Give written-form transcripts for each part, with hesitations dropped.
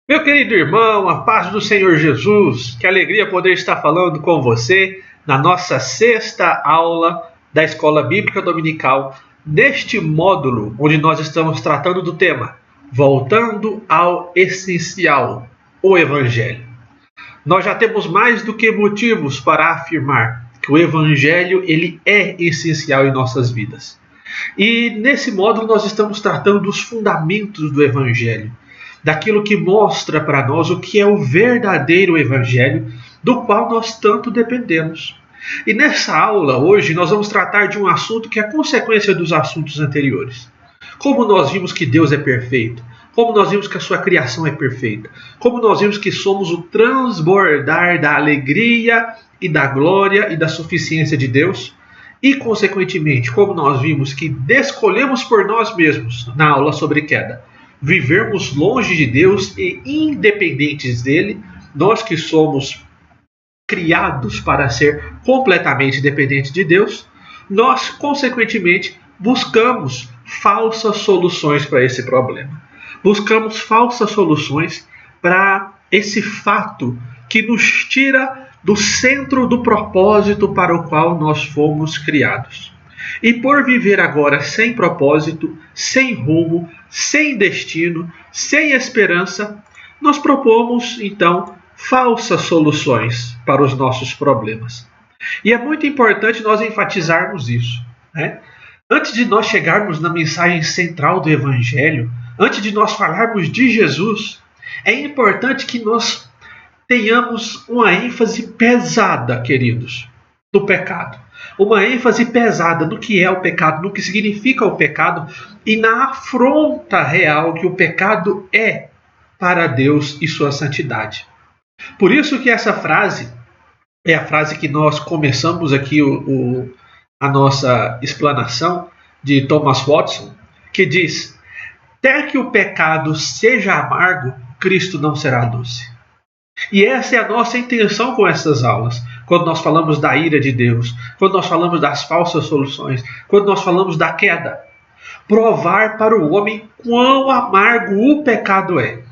Meu querido irmão, a paz do Senhor Jesus, que alegria poder estar falando com você na nossa sexta aula da Escola Bíblica Dominical, neste módulo onde nós estamos tratando do tema Voltando ao Essencial, o Evangelho. Nós já temos mais do que motivos para afirmar que o Evangelho ele é essencial em nossas vidas. E nesse módulo nós estamos tratando dos fundamentos do Evangelho, daquilo que mostra para nós o que é o verdadeiro Evangelho, do qual nós tanto dependemos. E nessa aula, hoje, nós vamos tratar de um assunto que é consequência dos assuntos anteriores. Como nós vimos que Deus é perfeito, como nós vimos que a sua criação é perfeita, como nós vimos que somos o transbordar da alegria e da glória e da suficiência de Deus, e, consequentemente, como nós vimos que escolhemos por nós mesmos, na aula sobre queda, vivermos longe de Deus e independentes dele, nós que somos criados para ser completamente dependentes de Deus, nós, consequentemente, buscamos falsas soluções para esse problema. Buscamos falsas soluções para esse fato que nos tira do centro do propósito para o qual nós fomos criados. E por viver agora sem propósito, sem rumo, sem destino, sem esperança, nós propomos, então, falsas soluções para os nossos problemas. E é muito importante nós enfatizarmos isso, né? Antes de nós chegarmos na mensagem central do Evangelho, antes de nós falarmos de Jesus, é importante que nós tenhamos uma ênfase pesada, queridos, no pecado. Uma ênfase pesada no que é o pecado, no que significa o pecado e na afronta real que o pecado é para Deus e sua santidade. Por isso que essa frase é a frase que nós começamos aqui a nossa explanação de Thomas Watson, que diz: até que o pecado seja amargo, Cristo não será doce. E essa é a nossa intenção com essas aulas. Quando nós falamos da ira de Deus, quando nós falamos das falsas soluções, quando nós falamos da queda, provar para o homem quão amargo o pecado é.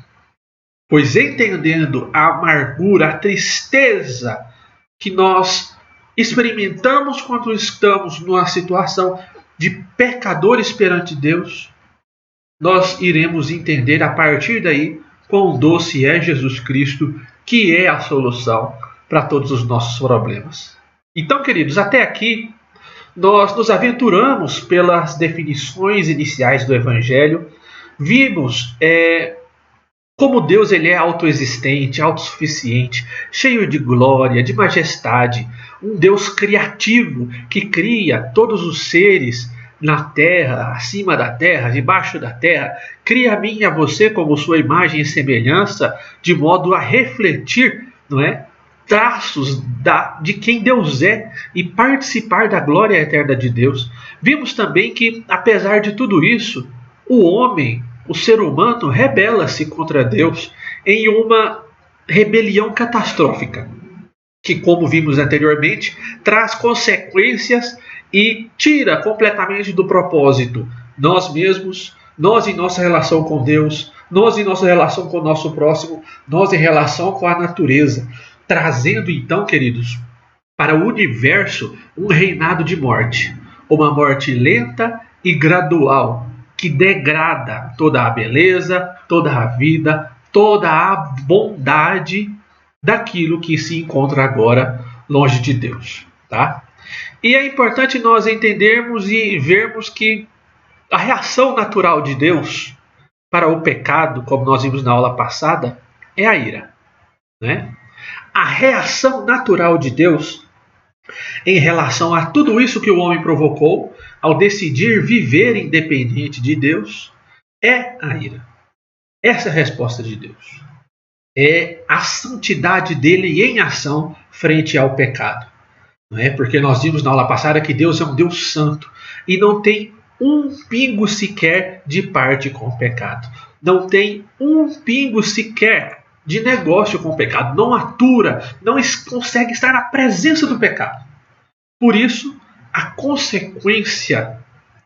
Pois entendendo a amargura, a tristeza que nós experimentamos quando estamos numa situação de pecadores perante Deus, nós iremos entender a partir daí quão doce é Jesus Cristo, que é a solução para todos os nossos problemas. Então, queridos, até aqui nós nos aventuramos pelas definições iniciais do Evangelho, vimos como Deus ele é autoexistente, autossuficiente, cheio de glória, de majestade, um Deus criativo que cria todos os seres na terra, acima da terra, debaixo da terra, cria a mim e a você como sua imagem e semelhança, de modo a refletir, não é, traços de quem Deus é e participar da glória eterna de Deus. Vimos também que, apesar de tudo isso, o homem, o ser humano, rebela-se contra Deus em uma rebelião catastrófica, que, como vimos anteriormente, traz consequências e tira completamente do propósito nós mesmos, nós em nossa relação com Deus, nós em nossa relação com o nosso próximo, nós em relação com a natureza, trazendo então, queridos, para o universo um reinado de morte, uma morte lenta e gradual, que degrada toda a beleza, toda a vida, toda a bondade daquilo que se encontra agora longe de Deus, tá? E é importante nós entendermos e vermos que a reação natural de Deus para o pecado, como nós vimos na aula passada, é a ira, né? A reação natural de Deus em relação a tudo isso que o homem provocou ao decidir viver independente de Deus é a ira. Essa é a resposta de Deus. É a santidade dele em ação frente ao pecado. Não é? Porque nós vimos na aula passada que Deus é um Deus santo e não tem um pingo sequer de parte com o pecado. Não tem um pingo sequer de negócio com o pecado. Não atura, não consegue estar na presença do pecado. Por isso, a consequência,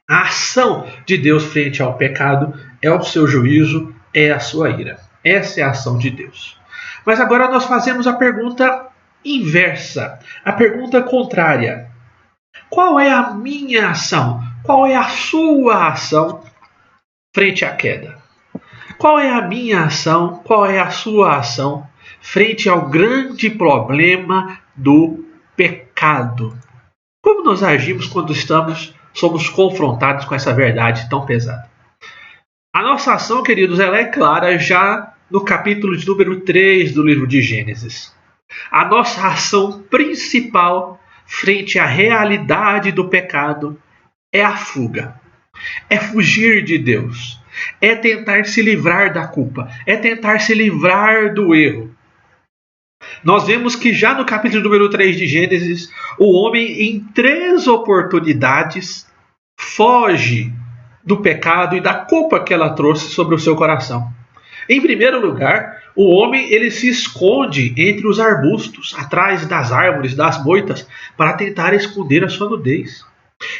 a ação de Deus frente ao pecado é o seu juízo, é a sua ira. Essa é a ação de Deus. Mas agora nós fazemos a pergunta inversa, a pergunta contrária. Qual é a minha ação? Qual é a sua ação frente à queda? Qual é a minha ação? Qual é a sua ação frente ao grande problema do pecado? Como nós agimos quando somos confrontados com essa verdade tão pesada? A nossa ação, queridos, ela é clara já no capítulo de número 3 do livro de Gênesis. A nossa ação principal frente à realidade do pecado é a fuga. É fugir de Deus. É tentar se livrar da culpa. É tentar se livrar do erro. Nós vemos que já no capítulo número 3 de Gênesis, o homem em 3 oportunidades foge do pecado e da culpa que ela trouxe sobre o seu coração. Em primeiro lugar, o homem ele se esconde entre os arbustos, atrás das árvores, das moitas, para tentar esconder a sua nudez.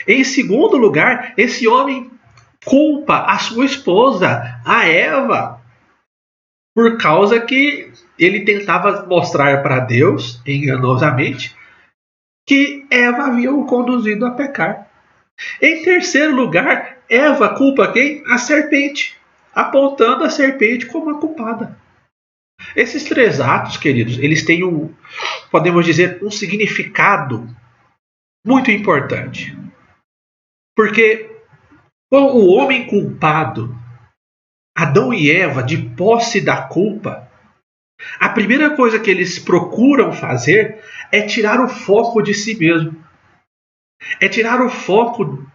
Em segundo lugar, esse homem culpa a sua esposa, a Eva, por causa que ele tentava mostrar para Deus, enganosamente, que Eva havia o conduzido a pecar. Em terceiro lugar, Eva culpa quem? A serpente, apontando a serpente como a culpada. Esses 3 atos, queridos, eles têm podemos dizer, um significado muito importante. Porque o homem culpado, Adão e Eva, de posse da culpa, a primeira coisa que eles procuram fazer é tirar o foco de si mesmo. É tirar o foco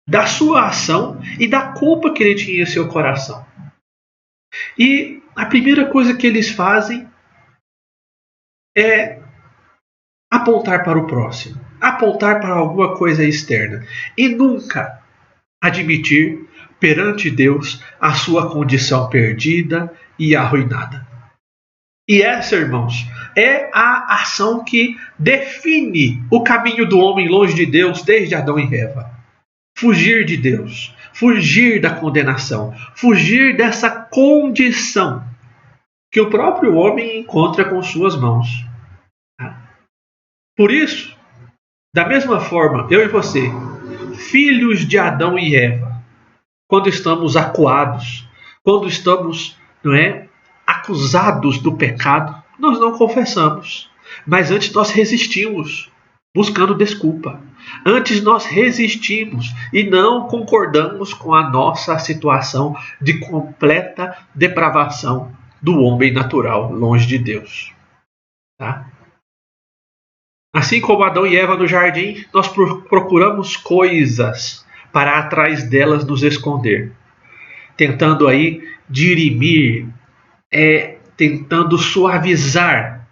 da sua ação e da culpa que ele tinha em seu coração. E a primeira coisa que eles fazem é apontar para o próximo, apontar para alguma coisa externa e nunca admitir perante Deus a sua condição perdida e arruinada. E essa, irmãos, é a ação que define o caminho do homem longe de Deus desde Adão e Eva. Fugir de Deus, fugir da condenação, fugir dessa condição que o próprio homem encontra com suas mãos. Por isso, da mesma forma, eu e você, filhos de Adão e Eva, quando estamos acuados, quando estamos, acusados do pecado, nós não confessamos. Mas antes nós resistimos, buscando desculpa. Antes nós resistimos e não concordamos com a nossa situação de completa depravação do homem natural, longe de Deus. Tá? Assim como Adão e Eva no jardim, nós procuramos coisas para atrás delas nos esconder, tentando aí dirimir, tentando suavizar,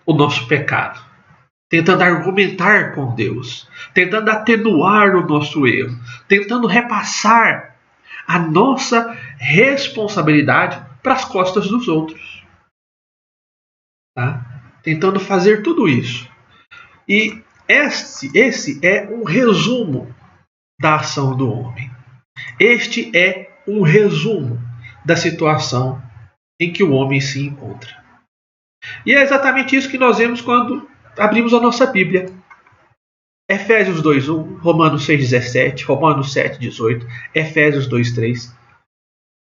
o nosso pecado, tentando argumentar com Deus, tentando atenuar o nosso erro, tentando repassar a nossa responsabilidade para as costas dos outros. Tá? Tentando fazer tudo isso. E esse é um resumo da ação do homem. Este é um resumo da situação em que o homem se encontra. E é exatamente isso que nós vemos quando abrimos a nossa Bíblia. Efésios 2:1, Romanos 6:17, Romanos 7:18, Efésios 2:3.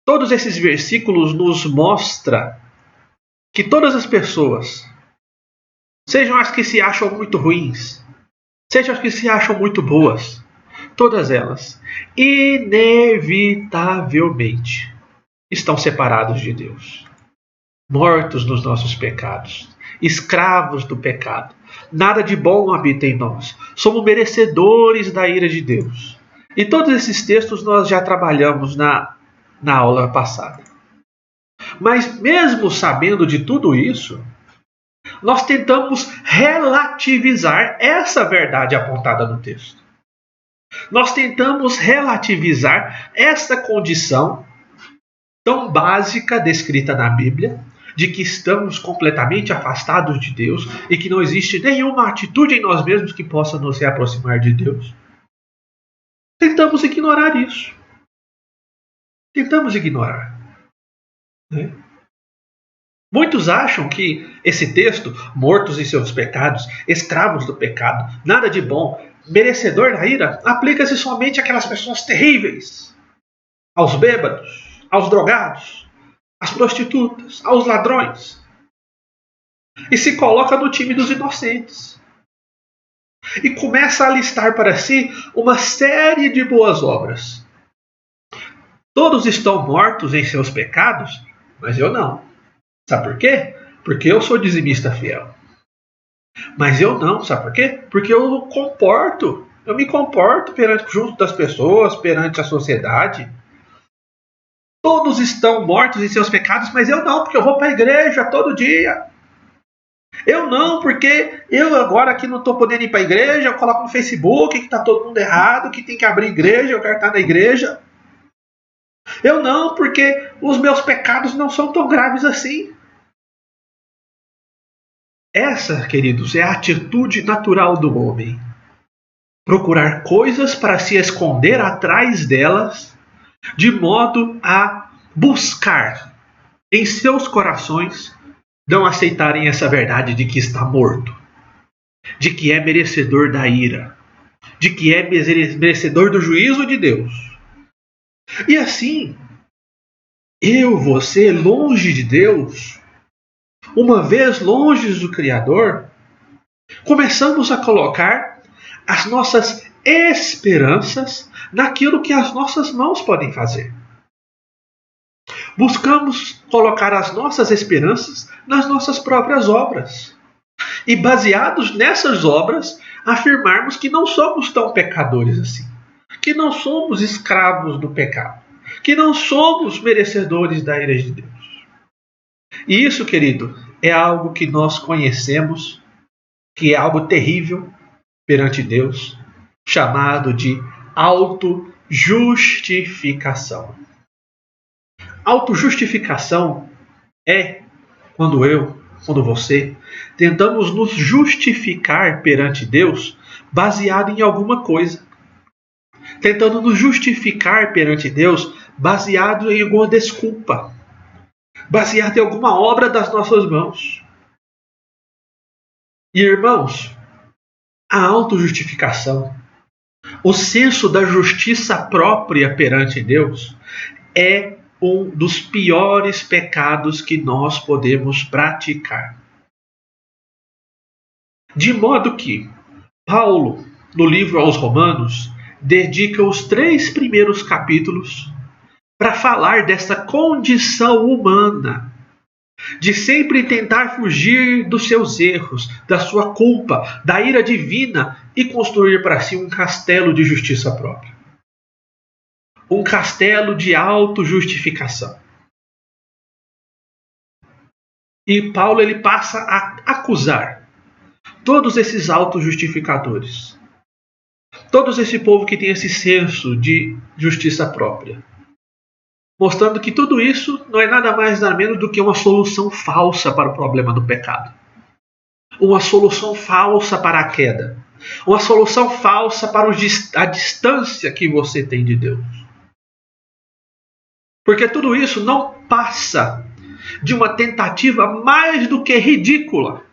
Todos esses versículos nos mostram que todas as pessoas, sejam as que se acham muito ruins, sejam as que se acham muito boas, todas elas, inevitavelmente, estão separados de Deus, mortos nos nossos pecados, escravos do pecado. Nada de bom habita em nós. Somos merecedores da ira de Deus. E todos esses textos nós já trabalhamos na aula passada. Mas mesmo sabendo de tudo isso, nós tentamos relativizar essa verdade apontada no texto. Nós tentamos relativizar essa condição tão básica descrita na Bíblia, de que estamos completamente afastados de Deus e que não existe nenhuma atitude em nós mesmos que possa nos reaproximar de Deus. Tentamos ignorar isso. Tentamos ignorar. né? Muitos acham que esse texto, mortos em seus pecados, escravos do pecado, nada de bom, merecedor da ira, aplica-se somente àquelas pessoas terríveis, aos bêbados, aos drogados, às prostitutas, aos ladrões, e se coloca no time dos inocentes. E começa a listar para si uma série de boas obras. Todos estão mortos em seus pecados, mas eu não. Sabe por quê? Porque eu sou dizimista fiel. Mas eu não, sabe por quê? Porque eu me comporto junto das pessoas, perante a sociedade. Todos estão mortos em seus pecados, mas eu não, porque eu vou para a igreja todo dia. Eu não, porque eu agora que não estou podendo ir para a igreja, eu coloco no Facebook que está todo mundo errado, que tem que abrir igreja, eu quero estar na igreja. Eu não, porque os meus pecados não são tão graves assim. Essa, queridos, é a atitude natural do homem. Procurar coisas para se esconder atrás delas, de modo a buscar em seus corações não aceitarem essa verdade de que está morto, de que é merecedor da ira, de que é merecedor do juízo de Deus. E assim, você, longe de Deus, uma vez longe do Criador, começamos a colocar as nossas esperanças naquilo que as nossas mãos podem fazer. Buscamos colocar as nossas esperanças nas nossas próprias obras. E baseados nessas obras, afirmarmos que não somos tão pecadores assim. Que não somos escravos do pecado. Que não somos merecedores da ira de Deus. E isso, querido, é algo que nós conhecemos, que é algo terrível perante Deus, chamado de autojustificação. Autojustificação é quando você, tentamos nos justificar perante Deus baseado em alguma coisa. Tentando nos justificar perante Deus baseado em alguma desculpa. Baseado em alguma obra das nossas mãos. E irmãos, a autojustificação, o senso da justiça própria perante Deus, é um dos piores pecados que nós podemos praticar. De modo que Paulo, no livro aos Romanos, dedica os 3 primeiros capítulos para falar dessa condição humana, de sempre tentar fugir dos seus erros, da sua culpa, da ira divina e construir para si um castelo de justiça própria. Um castelo de autojustificação. E Paulo ele passa a acusar todos esses autojustificadores. Todos esse povo que tem esse senso de justiça própria. Mostrando que tudo isso não é nada mais nada menos do que uma solução falsa para o problema do pecado. Uma solução falsa para a queda. Uma solução falsa para a distância que você tem de Deus. Porque tudo isso não passa de uma tentativa mais do que ridícula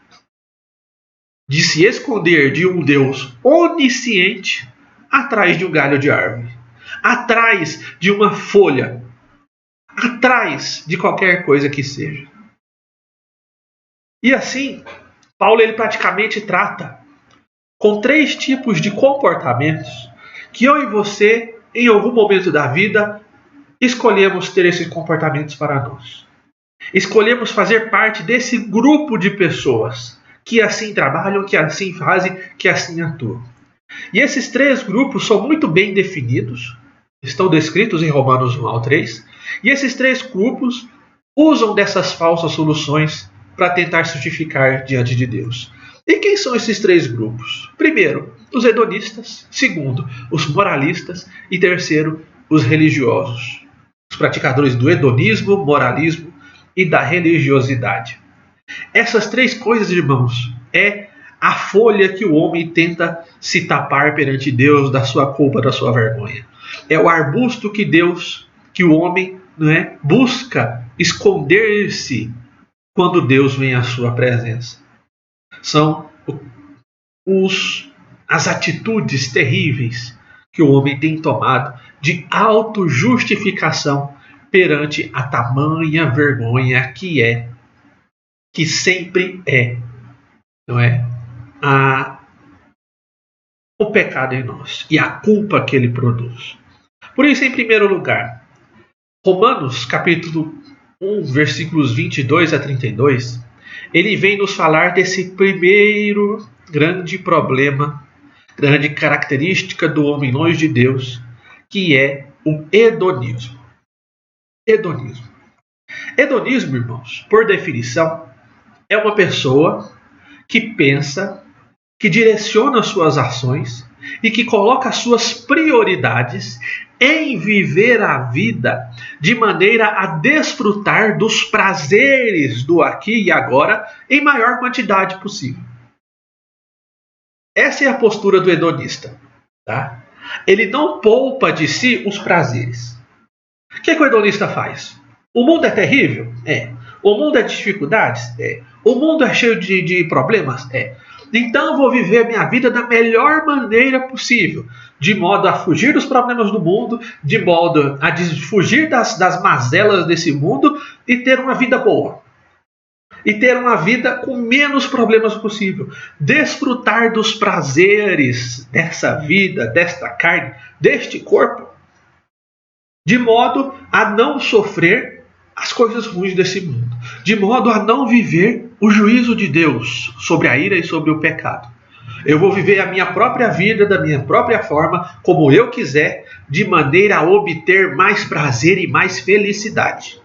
de se esconder de um Deus onisciente atrás de um galho de árvore, atrás de uma folha, atrás de qualquer coisa que seja. E assim, Paulo ele praticamente trata com 3 tipos de comportamentos que eu e você, em algum momento da vida, escolhemos ter esses comportamentos para nós. Escolhemos fazer parte desse grupo de pessoas que assim trabalham, que assim fazem, que assim atuam. E esses 3 grupos são muito bem definidos, estão descritos em Romanos 1 ao 3, e esses 3 grupos usam dessas falsas soluções para tentar se justificar diante de Deus. E quem são esses 3 grupos? Primeiro, os hedonistas. Segundo, os moralistas. E terceiro, os religiosos. Os praticadores do hedonismo, moralismo e da religiosidade. Essas 3 coisas, irmãos, é a folha que o homem tenta se tapar perante Deus da sua culpa, da sua vergonha. É o arbusto que o homem busca esconder-se quando Deus vem à sua presença. São as atitudes terríveis que o homem tem tomado de autojustificação perante a tamanha vergonha que sempre não é, o pecado em nós e a culpa que ele produz. Por isso, em primeiro lugar, Romanos capítulo 1, versículos 22 a 32, ele vem nos falar desse primeiro grande problema, grande característica do homem longe de Deus, que é o hedonismo. Hedonismo, irmãos, por definição, é uma pessoa que pensa, que direciona suas ações e que coloca suas prioridades em viver a vida de maneira a desfrutar dos prazeres do aqui e agora em maior quantidade possível. Essa é a postura do hedonista. Tá? Ele não poupa de si os prazeres. O que o hedonista faz? O mundo é terrível? É. O mundo é de dificuldades? É. O mundo é cheio de problemas? É. Então eu vou viver a minha vida da melhor maneira possível, de modo a fugir dos problemas do mundo, de modo a fugir das mazelas desse mundo e ter uma vida boa. E ter uma vida com menos problemas possível. Desfrutar dos prazeres dessa vida, desta carne, deste corpo, de modo a não sofrer as coisas ruins desse mundo, de modo a não viver o juízo de Deus sobre a ira e sobre o pecado. Eu vou viver a minha própria vida da minha própria forma, como eu quiser, de maneira a obter mais prazer e mais felicidade.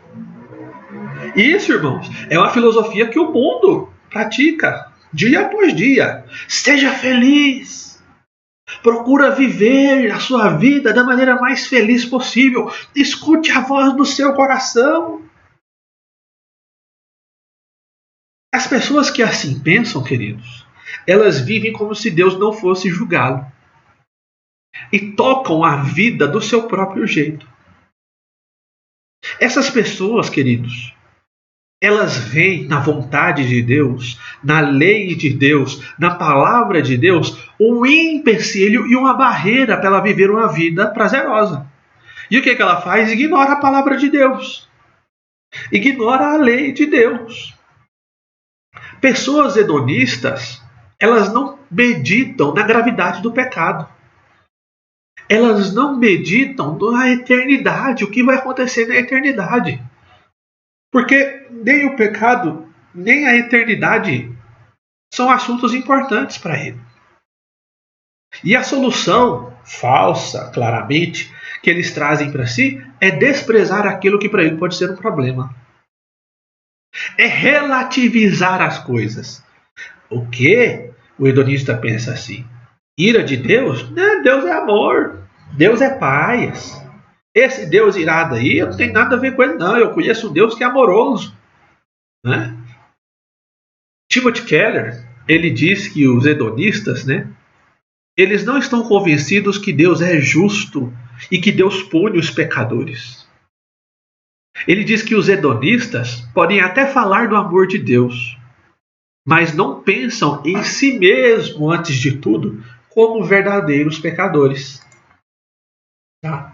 Isso, irmãos, é uma filosofia que o mundo pratica dia após dia. Seja feliz. Procura viver a sua vida da maneira mais feliz possível. Escute a voz do seu coração. As pessoas que assim pensam, queridos, elas vivem como se Deus não fosse julgá-lo. E tocam a vida do seu próprio jeito. Essas pessoas, queridos, elas veem na vontade de Deus, na lei de Deus, na palavra de Deus, um empecilho e uma barreira para ela viver uma vida prazerosa. E o que ela faz? Ignora a palavra de Deus. Ignora a lei de Deus. Pessoas hedonistas, elas não meditam na gravidade do pecado. Elas não meditam na eternidade, o que vai acontecer na eternidade. Porque nem o pecado, nem a eternidade são assuntos importantes para ele. E a solução falsa, claramente, que eles trazem para si é desprezar aquilo que para ele pode ser um problema. É relativizar as coisas. O que? O hedonista pensa assim. Ira de Deus? Não, Deus é amor. Deus é paz. Esse Deus irado aí, eu não tenho nada a ver com ele, não. Eu conheço um Deus que é amoroso. Né? Timothy Keller, ele diz que os hedonistas, eles não estão convencidos que Deus é justo e que Deus pune os pecadores. Ele diz que os hedonistas podem até falar do amor de Deus, mas não pensam em si mesmo, antes de tudo, como verdadeiros pecadores. Tá?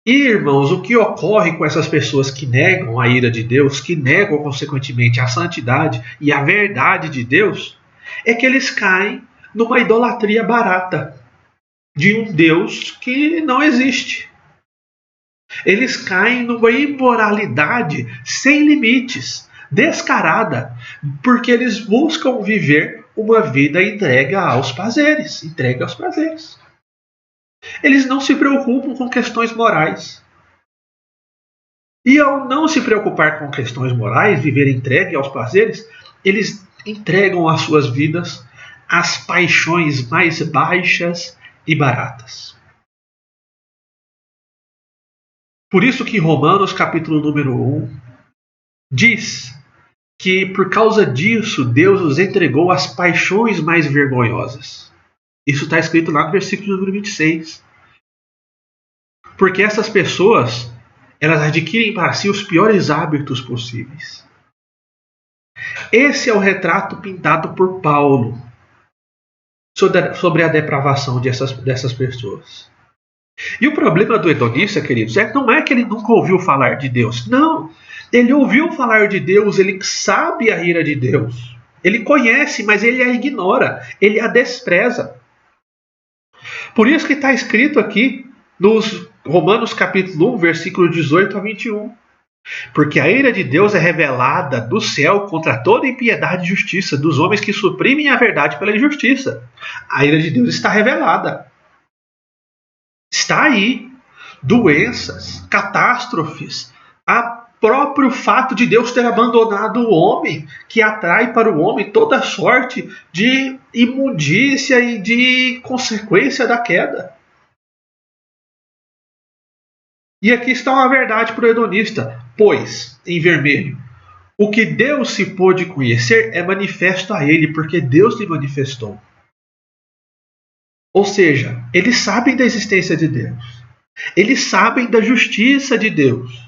E, irmãos, o que ocorre com essas pessoas que negam a ira de Deus, que negam, consequentemente, a santidade e a verdade de Deus, é que eles caem numa idolatria barata de um Deus que não existe. Eles caem numa imoralidade sem limites, descarada, porque eles buscam viver uma vida entregue aos prazeres. Eles não se preocupam com questões morais. E ao não se preocupar com questões morais, viver entregue aos prazeres, eles entregam as suas vidas às paixões mais baixas e baratas. Por isso que Romanos, capítulo número 1, diz que por causa disso Deus os entregou às paixões mais vergonhosas. Isso está escrito lá no versículo número 26. Porque essas pessoas, elas adquirem para si os piores hábitos possíveis. Esse é o retrato pintado por Paulo sobre a depravação dessas pessoas. E o problema do hedonista, queridos, não é que ele nunca ouviu falar de Deus. Não, ele ouviu falar de Deus, ele sabe a ira de Deus. Ele conhece, mas ele a ignora, ele a despreza. Por isso que está escrito aqui nos Romanos capítulo 1, versículo 18 a 21. Porque a ira de Deus é revelada do céu contra toda impiedade e justiça dos homens que suprimem a verdade pela injustiça. A ira de Deus está revelada. Está aí. Doenças, catástrofes, a próprio fato de Deus ter abandonado o homem, que atrai para o homem toda sorte de imundícia e de consequência da queda. E aqui está uma verdade para o hedonista, pois, em vermelho, o que Deus se pôde conhecer é manifesto a ele, porque Deus lhe manifestou. Ou seja, eles sabem da existência de Deus. Eles sabem da justiça de Deus.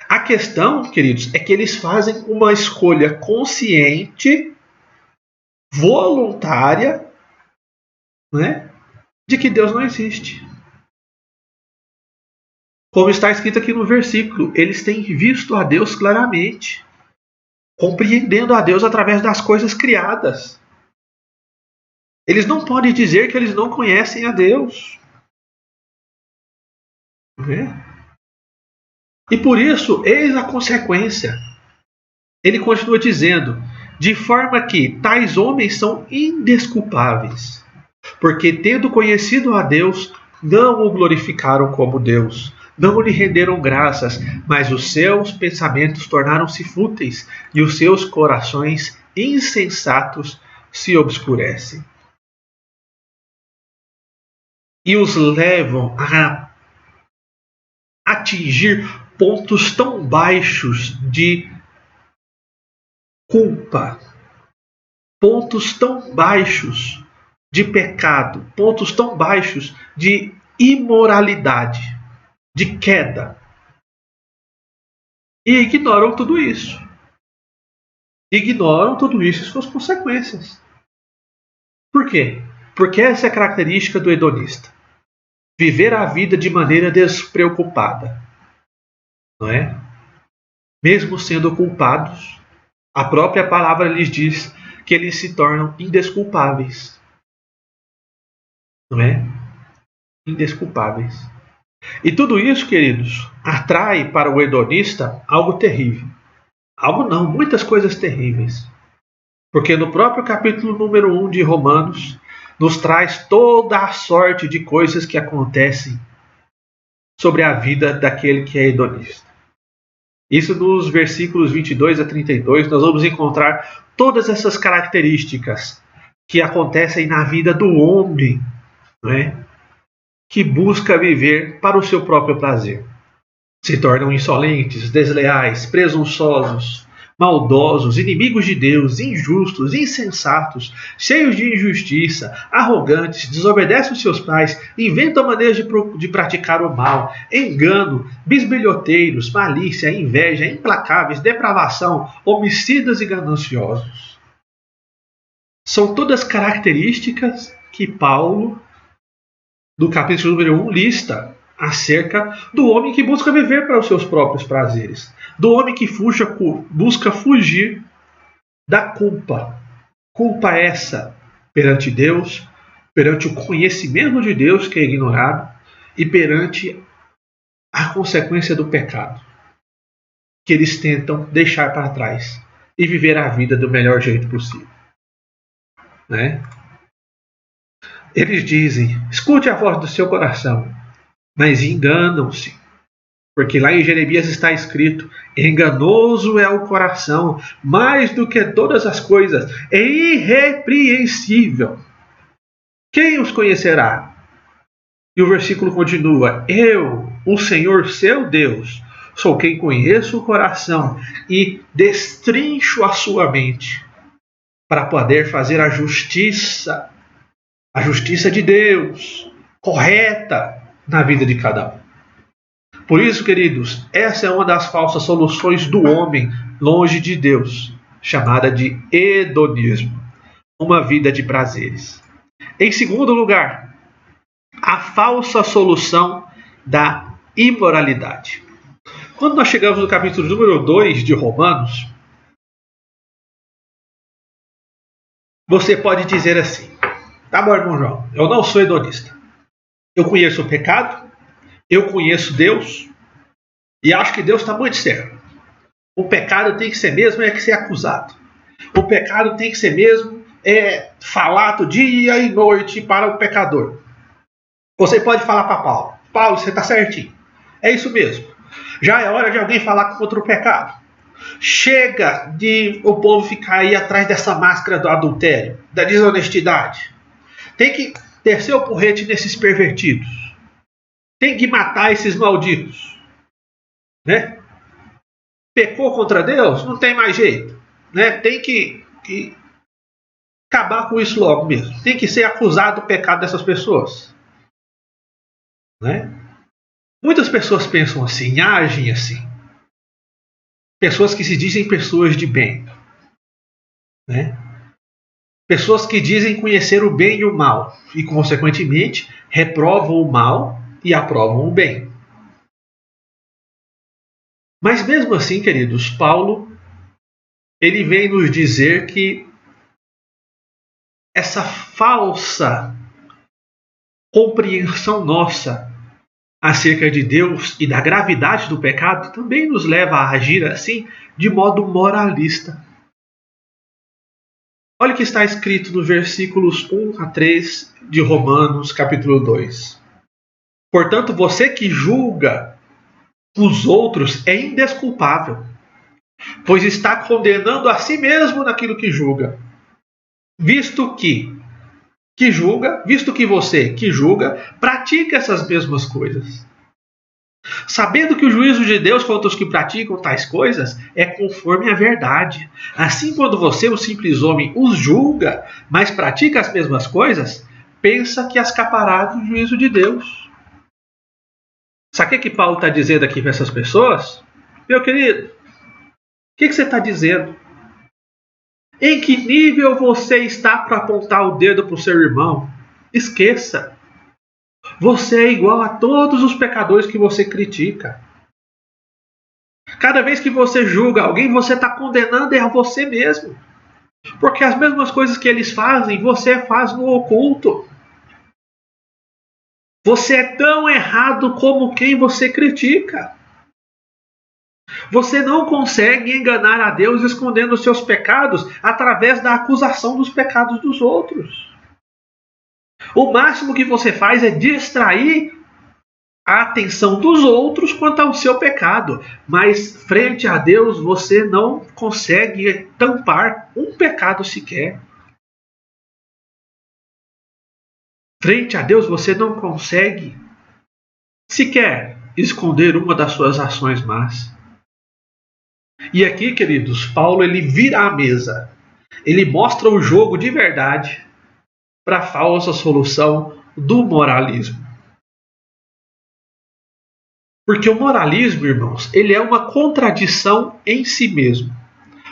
A questão, queridos, é que eles fazem uma escolha consciente, voluntária, né, de que Deus não existe. Como está escrito aqui no versículo, eles têm visto a Deus claramente, compreendendo a Deus através das coisas criadas. Eles não podem dizer que eles não conhecem a Deus. Né? E por isso, eis a consequência. Ele continua dizendo, de forma que tais homens são indesculpáveis, porque tendo conhecido a Deus, não o glorificaram como Deus, não lhe renderam graças, mas os seus pensamentos tornaram-se fúteis e os seus corações insensatos se obscurecem. E os levam a atingir pontos tão baixos de culpa, pontos tão baixos de pecado, pontos tão baixos de imoralidade, de queda. E ignoram tudo isso. Ignoram tudo isso e suas consequências. Por quê? Porque essa é a característica do hedonista. Viver a vida de maneira despreocupada. Não é? Mesmo sendo culpados, a própria palavra lhes diz que eles se tornam indesculpáveis. Não é? Indesculpáveis. E tudo isso, queridos, atrai para o hedonista algo terrível. Algo não, muitas coisas terríveis. Porque no próprio capítulo número 1 de Romanos, nos traz toda a sorte de coisas que acontecem sobre a vida daquele que é hedonista. Isso nos versículos 22 a 32, nós vamos encontrar todas essas características que acontecem na vida do homem, né, que busca viver para o seu próprio prazer. Se tornam insolentes, desleais, presunçosos, maldosos, inimigos de Deus, injustos, insensatos, cheios de injustiça, arrogantes, desobedecem os seus pais, inventam maneiras de praticar o mal, engano, bisbilhoteiros, malícia, inveja, implacáveis, depravação, homicidas e gananciosos. São todas características que Paulo, no capítulo número 1, lista acerca do homem que busca viver para os seus próprios prazeres, do homem que busca fugir da culpa. Culpa essa perante Deus, perante o conhecimento de Deus que é ignorado e perante a consequência do pecado que eles tentam deixar para trás e viver a vida do melhor jeito possível. Né? Eles dizem, escute a voz do seu coração, mas enganam-se. Porque lá em Jeremias está escrito, enganoso é o coração, mais do que todas as coisas, é irrepreensível. Quem os conhecerá? E o versículo continua, eu, o Senhor seu Deus, sou quem conheço o coração e destrincho a sua mente, para poder fazer a justiça de Deus, correta na vida de cada um. Por isso, queridos, essa é uma das falsas soluções do homem longe de Deus, chamada de hedonismo, uma vida de prazeres. Em segundo lugar, a falsa solução da imoralidade. Quando nós chegamos no capítulo número 2 de Romanos, você pode dizer assim: tá bom, irmão João, eu não sou hedonista. Eu conheço o pecado, eu conheço Deus, e acho que Deus está muito certo. O pecado tem que ser mesmo que ser acusado. O pecado tem que ser mesmo falado dia e noite para o pecador. Você pode falar para Paulo: Paulo, você está certinho. É isso mesmo. Já é hora de alguém falar contra o pecado. Chega de o povo ficar aí atrás dessa máscara do adultério, da desonestidade. Tem que descer o porrete nesses pervertidos. Tem que matar esses malditos. Né? Pecou contra Deus? Não tem mais jeito. Né? Tem que acabar com isso logo mesmo. Tem que ser acusado do pecado dessas pessoas. Né? Muitas pessoas pensam assim, agem assim. Pessoas que se dizem pessoas de bem. Né? Pessoas que dizem conhecer o bem e o mal. E, consequentemente, reprovam o mal e aprovam o bem. Mas mesmo assim, queridos, Paulo, ele vem nos dizer que essa falsa compreensão nossa acerca de Deus e da gravidade do pecado também nos leva a agir assim de modo moralista. Olha o que está escrito nos versículos 1 a 3 de Romanos, capítulo 2. Portanto, você que julga os outros é indesculpável, pois está condenando a si mesmo naquilo que julga. Visto que você que julga, pratica essas mesmas coisas. Sabendo que o juízo de Deus contra os que praticam tais coisas é conforme a verdade. Assim, quando você, o simples homem, os julga, mas pratica as mesmas coisas, pensa que escapará do juízo de Deus. Sabe o que Paulo está dizendo aqui para essas pessoas? Meu querido, o que você está dizendo? Em que nível você está para apontar o dedo para o seu irmão? Esqueça. Você é igual a todos os pecadores que você critica. Cada vez que você julga alguém, você está condenando a você mesmo. Porque as mesmas coisas que eles fazem, você faz no oculto. Você é tão errado como quem você critica. Você não consegue enganar a Deus escondendo os seus pecados através da acusação dos pecados dos outros. O máximo que você faz é distrair a atenção dos outros quanto ao seu pecado. Mas frente a Deus você não consegue tampar um pecado sequer. Frente a Deus você não consegue sequer esconder uma das suas ações más. E aqui, queridos, Paulo ele vira a mesa. Ele mostra o jogo de verdade para a falsa solução do moralismo. Porque o moralismo, irmãos, ele é uma contradição em si mesmo.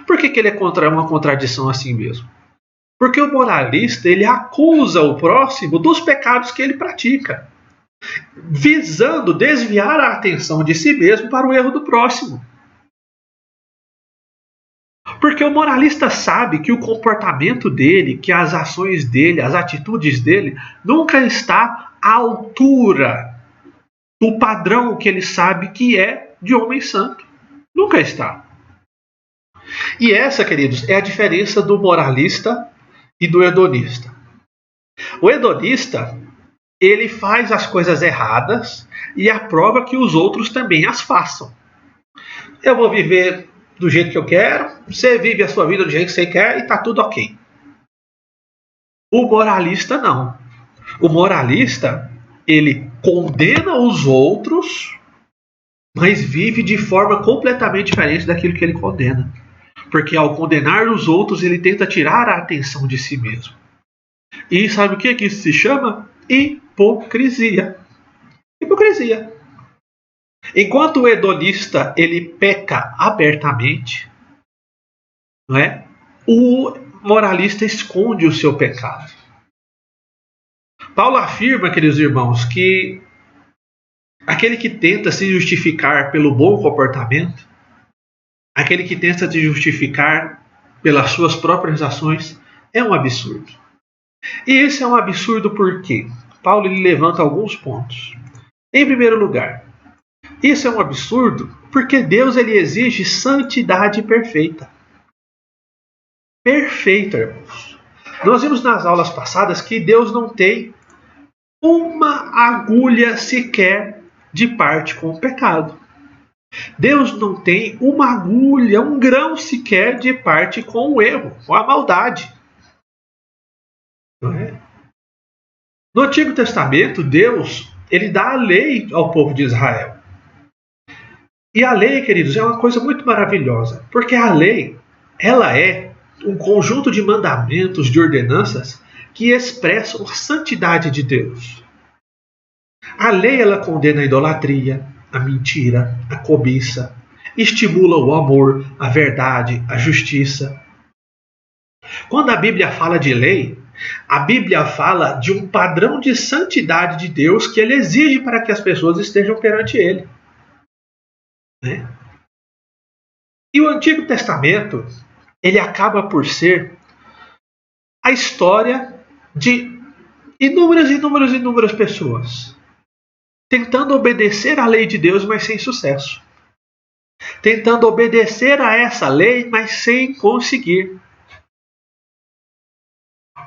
Por que ele é uma contradição a si mesmo? Porque o moralista ele acusa o próximo dos pecados que ele pratica, visando desviar a atenção de si mesmo para o erro do próximo. Porque o moralista sabe que o comportamento dele, que as ações dele, as atitudes dele, nunca está à altura do padrão que ele sabe que é de homem santo. Nunca está. E essa, queridos, é a diferença do moralista e do hedonista. O hedonista, ele faz as coisas erradas e aprova que os outros também as façam. Eu vou viver do jeito que eu quero, você vive a sua vida do jeito que você quer e está tudo ok. O moralista não. O moralista, ele condena os outros, mas vive de forma completamente diferente daquilo que ele condena. Porque ao condenar os outros, ele tenta tirar a atenção de si mesmo. E sabe o que isso se chama? Hipocrisia. Hipocrisia. Enquanto o hedonista ele peca abertamente, não é? O moralista esconde o seu pecado. Paulo afirma, queridos irmãos, que aquele que tenta se justificar pelo bom comportamento, aquele que tenta se justificar pelas suas próprias ações, é um absurdo. E esse é um absurdo porque Paulo ele levanta alguns pontos. Em primeiro lugar, isso é um absurdo porque Deus ele exige santidade perfeita. Perfeita, irmãos. Nós vimos nas aulas passadas que Deus não tem uma agulha sequer de parte com o pecado. Deus não tem uma agulha, um grão sequer de parte com o erro, com a maldade. Não é? No Antigo Testamento, Deus ele dá a lei ao povo de Israel. E a lei, queridos, é uma coisa muito maravilhosa, porque a lei ela é um conjunto de mandamentos, de ordenanças que expressam a santidade de Deus. A lei ela condena a idolatria, a mentira, a cobiça, estimula o amor, a verdade, a justiça. Quando a Bíblia fala de lei, a Bíblia fala de um padrão de santidade de Deus que ele exige para que as pessoas estejam perante ele. Né? E o Antigo Testamento, ele acaba por ser a história de inúmeras pessoas tentando obedecer à lei de Deus, mas sem sucesso. Tentando obedecer a essa lei, mas sem conseguir.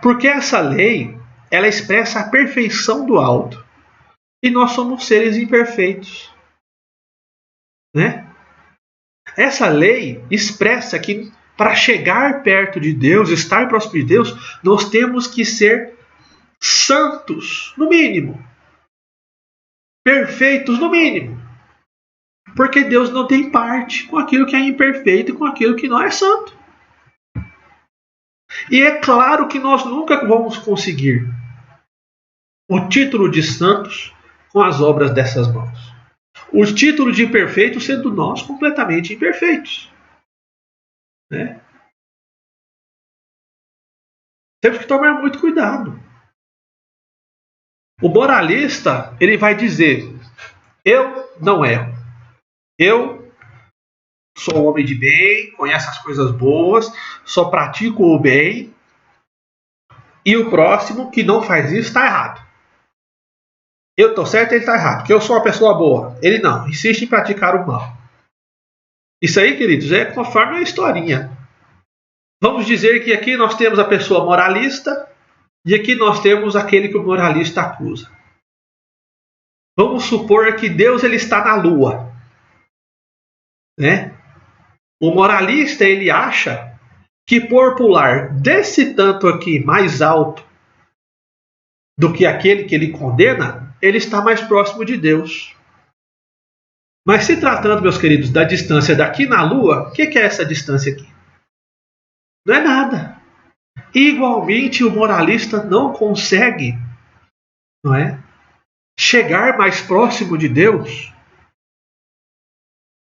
Porque essa lei, ela expressa a perfeição do alto. E nós somos seres imperfeitos. Né? Essa lei expressa que para chegar perto de Deus, estar próximo de Deus, nós temos que ser santos, no mínimo. Perfeitos, no mínimo. Porque Deus não tem parte com aquilo que é imperfeito e com aquilo que não é santo. E é claro que nós nunca vamos conseguir o título de santos com as obras dessas mãos. O título de perfeito sendo nós completamente imperfeitos. Né? Temos que tomar muito cuidado. O moralista, ele vai dizer, eu não erro. Eu sou um homem de bem, conheço as coisas boas, só pratico o bem, e o próximo que não faz isso está errado. Eu estou certo e ele está errado, porque eu sou uma pessoa boa. Ele não, insiste em praticar o mal. Isso aí, queridos, é conforme a historinha. Vamos dizer que aqui nós temos a pessoa moralista e aqui nós temos aquele que o moralista acusa. Vamos supor que Deus ele está na lua. Né? O moralista ele acha que por pular desse tanto aqui mais alto do que aquele que ele condena, ele está mais próximo de Deus. Mas se tratando, meus queridos, da distância daqui na Lua, o que é essa distância aqui? Não é nada. Igualmente, o moralista não consegue, não é, chegar mais próximo de Deus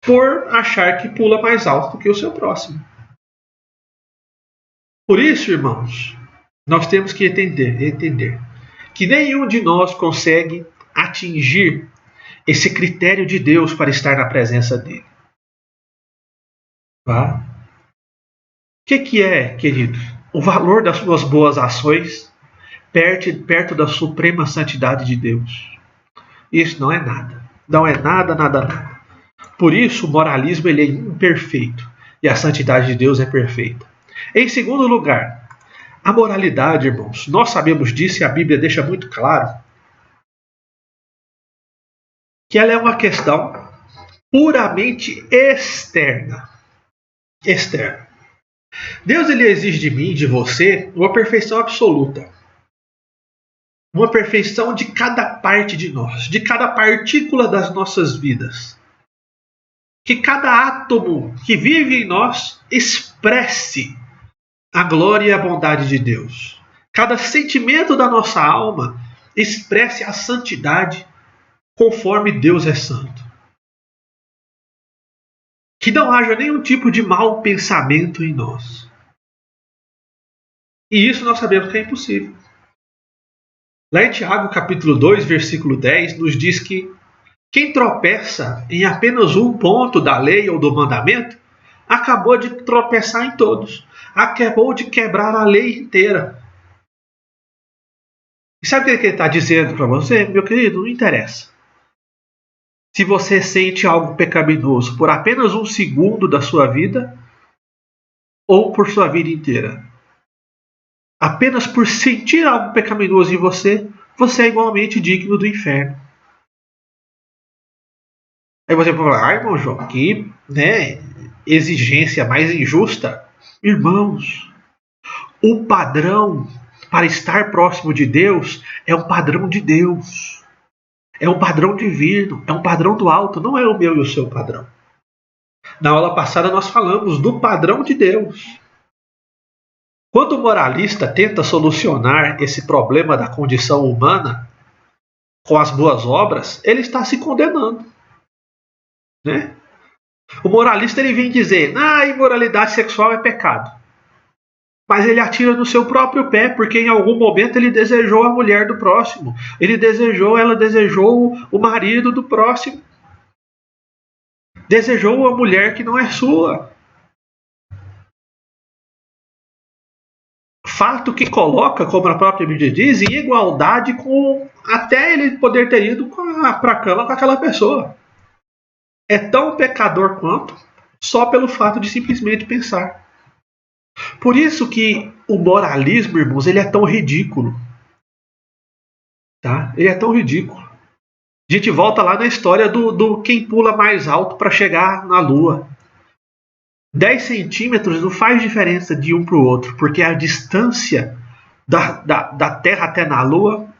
por achar que pula mais alto do que o seu próximo. Por isso, irmãos, nós temos que entender que nenhum de nós consegue atingir esse critério de Deus para estar na presença dele. Tá? O que é, querido? O valor das suas boas ações perto da suprema santidade de Deus. Isso não é nada. Não é nada. Por isso, o moralismo ele é imperfeito e a santidade de Deus é perfeita. Em segundo lugar, a moralidade, irmãos, nós sabemos disso e a Bíblia deixa muito claro que ela é uma questão puramente externa. Deus ele exige de mim, de você, uma perfeição absoluta. Uma perfeição de cada parte de nós, de cada partícula das nossas vidas. Que cada átomo que vive em nós expresse a glória e a bondade de Deus. Cada sentimento da nossa alma expresse a santidade conforme Deus é santo. que não haja nenhum tipo de mau pensamento em nós. E isso nós sabemos que é impossível. Lá em Tiago, capítulo 2, versículo 10, nos diz que quem tropeça em apenas um ponto da lei ou do mandamento, acabou de tropeçar em todos. Acabou de quebrar a lei inteira. E sabe o que ele está dizendo para você, meu querido? Não interessa. Se você sente algo pecaminoso por apenas um segundo da sua vida, ou por sua vida inteira. Apenas por sentir algo pecaminoso em você, você é igualmente digno do inferno. Aí você pode falar, irmão João, que exigência mais injusta. Irmãos, o padrão para estar próximo de Deus é um padrão de Deus. É um padrão divino, é um padrão do alto, não é o meu e o seu padrão. Na aula passada nós falamos do padrão de Deus. Quando o moralista tenta solucionar esse problema da condição humana com as boas obras, ele está se condenando. Né? O moralista ele vem dizer, a imoralidade sexual é pecado. Mas ele atira no seu próprio pé, porque em algum momento ele desejou a mulher do próximo. Ela desejou o marido do próximo. Desejou a mulher que não é sua. Fato que coloca, como a própria Bíblia diz, em igualdade com até ele poder ter ido para a cama com aquela pessoa. É tão pecador quanto, só pelo fato de simplesmente pensar. Por isso que o moralismo, irmãos, ele é tão ridículo. Tá? Ele é tão ridículo. A gente volta lá na história do quem pula mais alto para chegar na Lua. 10 centímetros não faz diferença de um para o outro, porque a distância da Terra até na Lua,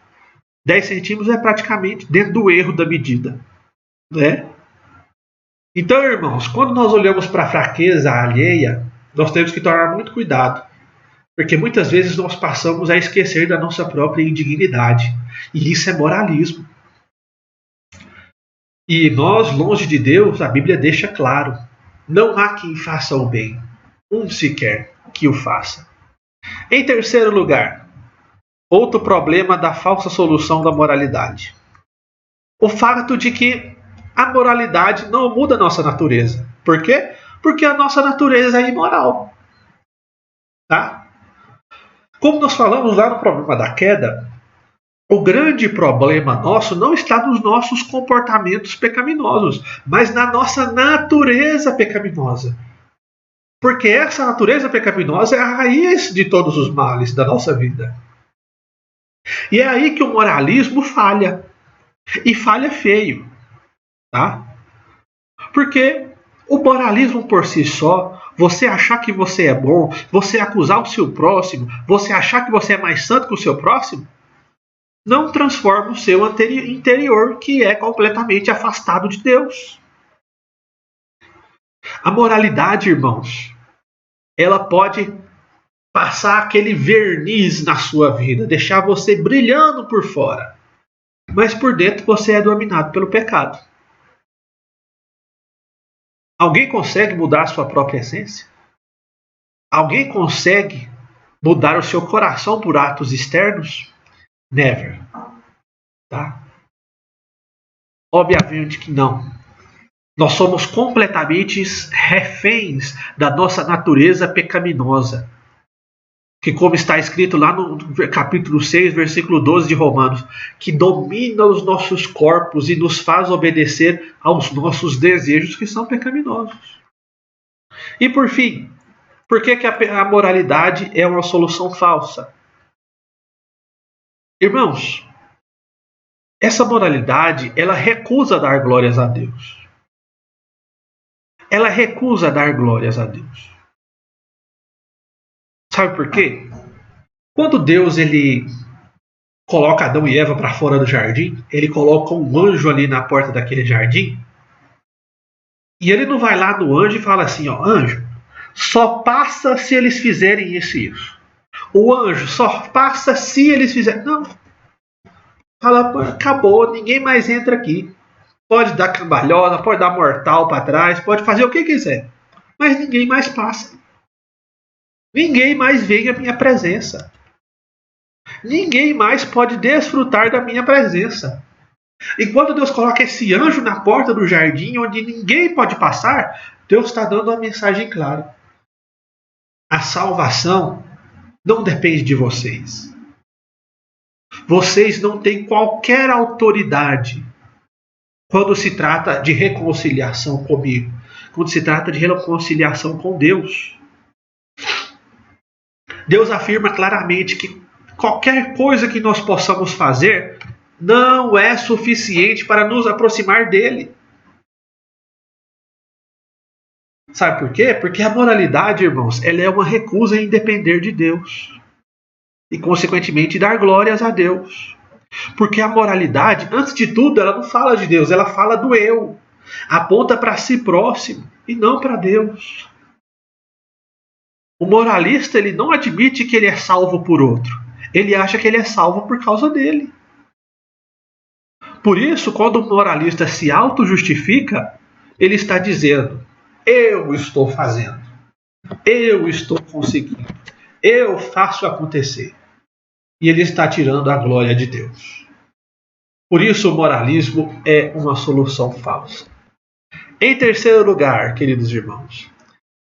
10 centímetros é praticamente dentro do erro da medida. Né? Então, irmãos, quando nós olhamos para a fraqueza alheia, nós temos que tomar muito cuidado, porque muitas vezes nós passamos a esquecer da nossa própria indignidade, e isso é moralismo. E nós, longe de Deus, a Bíblia deixa claro, não há quem faça o bem, um sequer que o faça. Em terceiro lugar, outro problema da falsa solução da moralidade. O fato de que a moralidade não muda a nossa natureza. Por quê? Porque a nossa natureza é imoral. Tá? Como nós falamos lá no problema da queda, o grande problema nosso não está nos nossos comportamentos pecaminosos, mas na nossa natureza pecaminosa. Porque essa natureza pecaminosa é a raiz de todos os males da nossa vida. E é aí que o moralismo falha. E falha feio. Tá? Porque o moralismo por si só, você achar que você é bom, você acusar o seu próximo, você achar que você é mais santo que o seu próximo, não transforma o seu interior, que é completamente afastado de Deus. A moralidade, irmãos, ela pode passar aquele verniz na sua vida, deixar você brilhando por fora, mas por dentro você é dominado pelo pecado. Alguém consegue mudar a sua própria essência? Alguém consegue mudar o seu coração por atos externos? Never. Tá? Obviamente que não. Nós somos completamente reféns da nossa natureza pecaminosa. Que, como está escrito lá no capítulo 6, versículo 12 de Romanos, que domina os nossos corpos e nos faz obedecer aos nossos desejos que são pecaminosos. E por fim, por que a moralidade é uma solução falsa? Irmãos, essa moralidade, ela recusa dar glórias a Deus. Ela recusa dar glórias a Deus. Sabe por quê? Quando Deus ele coloca Adão e Eva para fora do jardim, ele coloca um anjo ali na porta daquele jardim, e ele não vai lá no anjo e fala assim, ó, anjo, só passa se eles fizerem isso e isso. O anjo só passa se eles fizerem. Não. Fala, acabou, ninguém mais entra aqui. pode dar cambalhota, pode dar mortal para trás, pode fazer o que quiser. Mas ninguém mais passa. Ninguém mais vem à minha presença. Ninguém mais pode desfrutar da minha presença. E quando Deus coloca esse anjo na porta do jardim, onde ninguém pode passar, Deus está dando uma mensagem clara. A salvação não depende de vocês. Vocês não têm qualquer autoridade quando se trata de reconciliação comigo, quando se trata de reconciliação com Deus. Deus afirma claramente que qualquer coisa que nós possamos fazer não é suficiente para nos aproximar dele. Sabe por quê? Porque a moralidade, irmãos, ela é uma recusa em depender de Deus. E, consequentemente, dar glórias a Deus. Porque a moralidade, antes de tudo, ela não fala de Deus, ela fala do eu. Aponta para si próximo e não para Deus. O moralista, ele não admite que ele é salvo por outro. Ele acha que ele é salvo por causa dele. Por isso, quando o moralista se auto-justifica, ele está dizendo: eu estou fazendo, eu estou conseguindo, eu faço acontecer. E ele está tirando a glória de Deus. Por isso, o moralismo é uma solução falsa. Em terceiro lugar, queridos irmãos,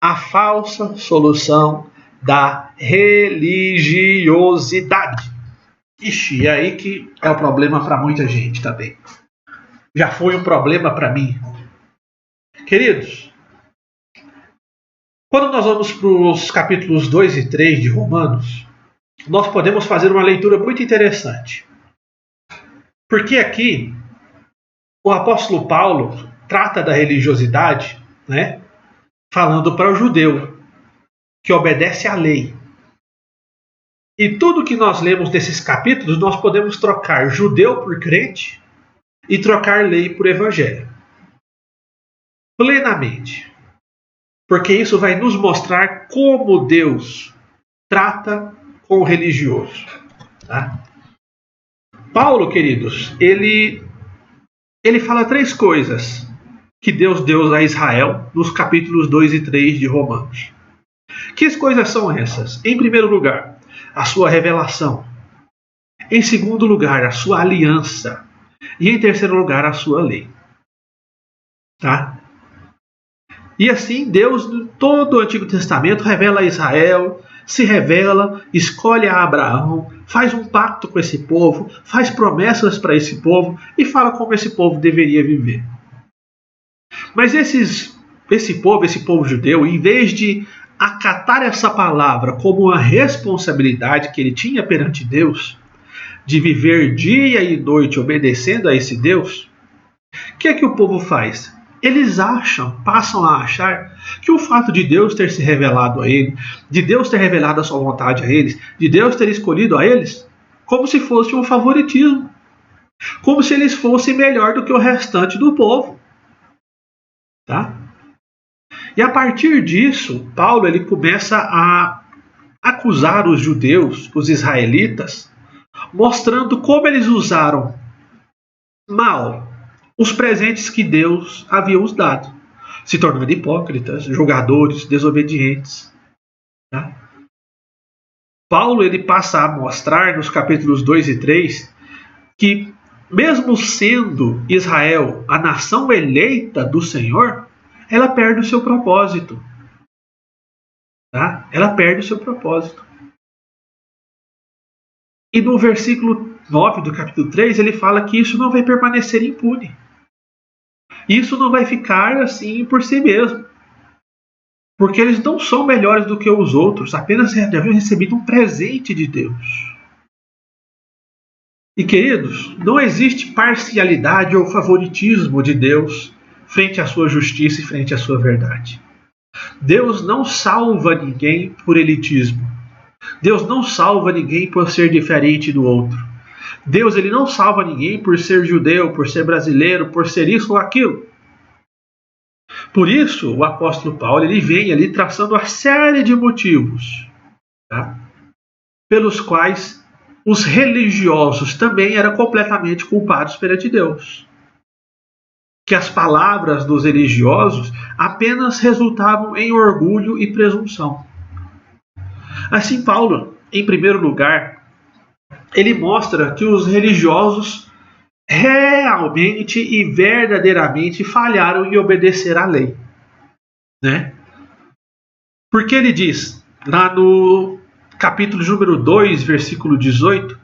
a falsa solução da religiosidade. Ixi, é aí que é o problema para muita gente também. Já foi um problema para mim. Queridos, quando nós vamos para os capítulos 2 e 3 de Romanos, nós podemos fazer uma leitura muito interessante. Porque aqui o apóstolo Paulo trata da religiosidade, né, falando para o judeu que obedece à lei. E tudo que nós lemos desses capítulos, nós podemos trocar judeu por crente e trocar lei por evangelho. Plenamente. Porque isso vai nos mostrar como Deus trata com o religioso. Tá? Paulo, queridos, ele fala três coisas que Deus deu a Israel nos capítulos 2 e 3 de Romanos. Que coisas são essas? Em primeiro lugar, a sua revelação. Em segundo lugar, a sua aliança. E em terceiro lugar, a sua lei. Tá? E assim, Deus, em todo o Antigo Testamento, revela a Israel, se revela, escolhe a Abraão, faz um pacto com esse povo, faz promessas para esse povo e fala como esse povo deveria viver. Mas esse povo judeu, em vez de acatar essa palavra como uma responsabilidade que ele tinha perante Deus, de viver dia e noite obedecendo a esse Deus, o que é que o povo faz? Eles passam a achar que o fato de Deus ter se revelado a ele, de Deus ter revelado a sua vontade a eles, de Deus ter escolhido a eles, como se fosse um favoritismo. Como se eles fossem melhor do que o restante do povo. Tá? E a partir disso, Paulo ele começa a acusar os judeus, os israelitas, mostrando como eles usaram mal os presentes que Deus havia os dado, se tornando hipócritas, julgadores, desobedientes. Tá? Paulo ele passa a mostrar nos capítulos 2 e 3 que, mesmo sendo Israel a nação eleita do Senhor, ela perde o seu propósito. Tá? Ela perde o seu propósito. E no versículo 9 do capítulo 3, ele fala que isso não vai permanecer impune. Isso não vai ficar assim por si mesmo. Porque eles não são melhores do que os outros, apenas haviam recebido um presente de Deus. E queridos, não existe parcialidade ou favoritismo de Deus frente à sua justiça e frente à sua verdade. Deus não salva ninguém por elitismo. Deus não salva ninguém por ser diferente do outro. Deus ele não salva ninguém por ser judeu, por ser brasileiro, por ser isso ou aquilo. Por isso, o apóstolo Paulo ele vem ali traçando uma série de motivos, tá? Pelos quais os religiosos também eram completamente culpados perante Deus. que as palavras dos religiosos apenas resultavam em orgulho e presunção. Assim, Paulo, em primeiro lugar, ele mostra que os religiosos realmente e verdadeiramente falharam em obedecer à lei, né? Porque ele diz, lá no capítulo número 2, versículo 18,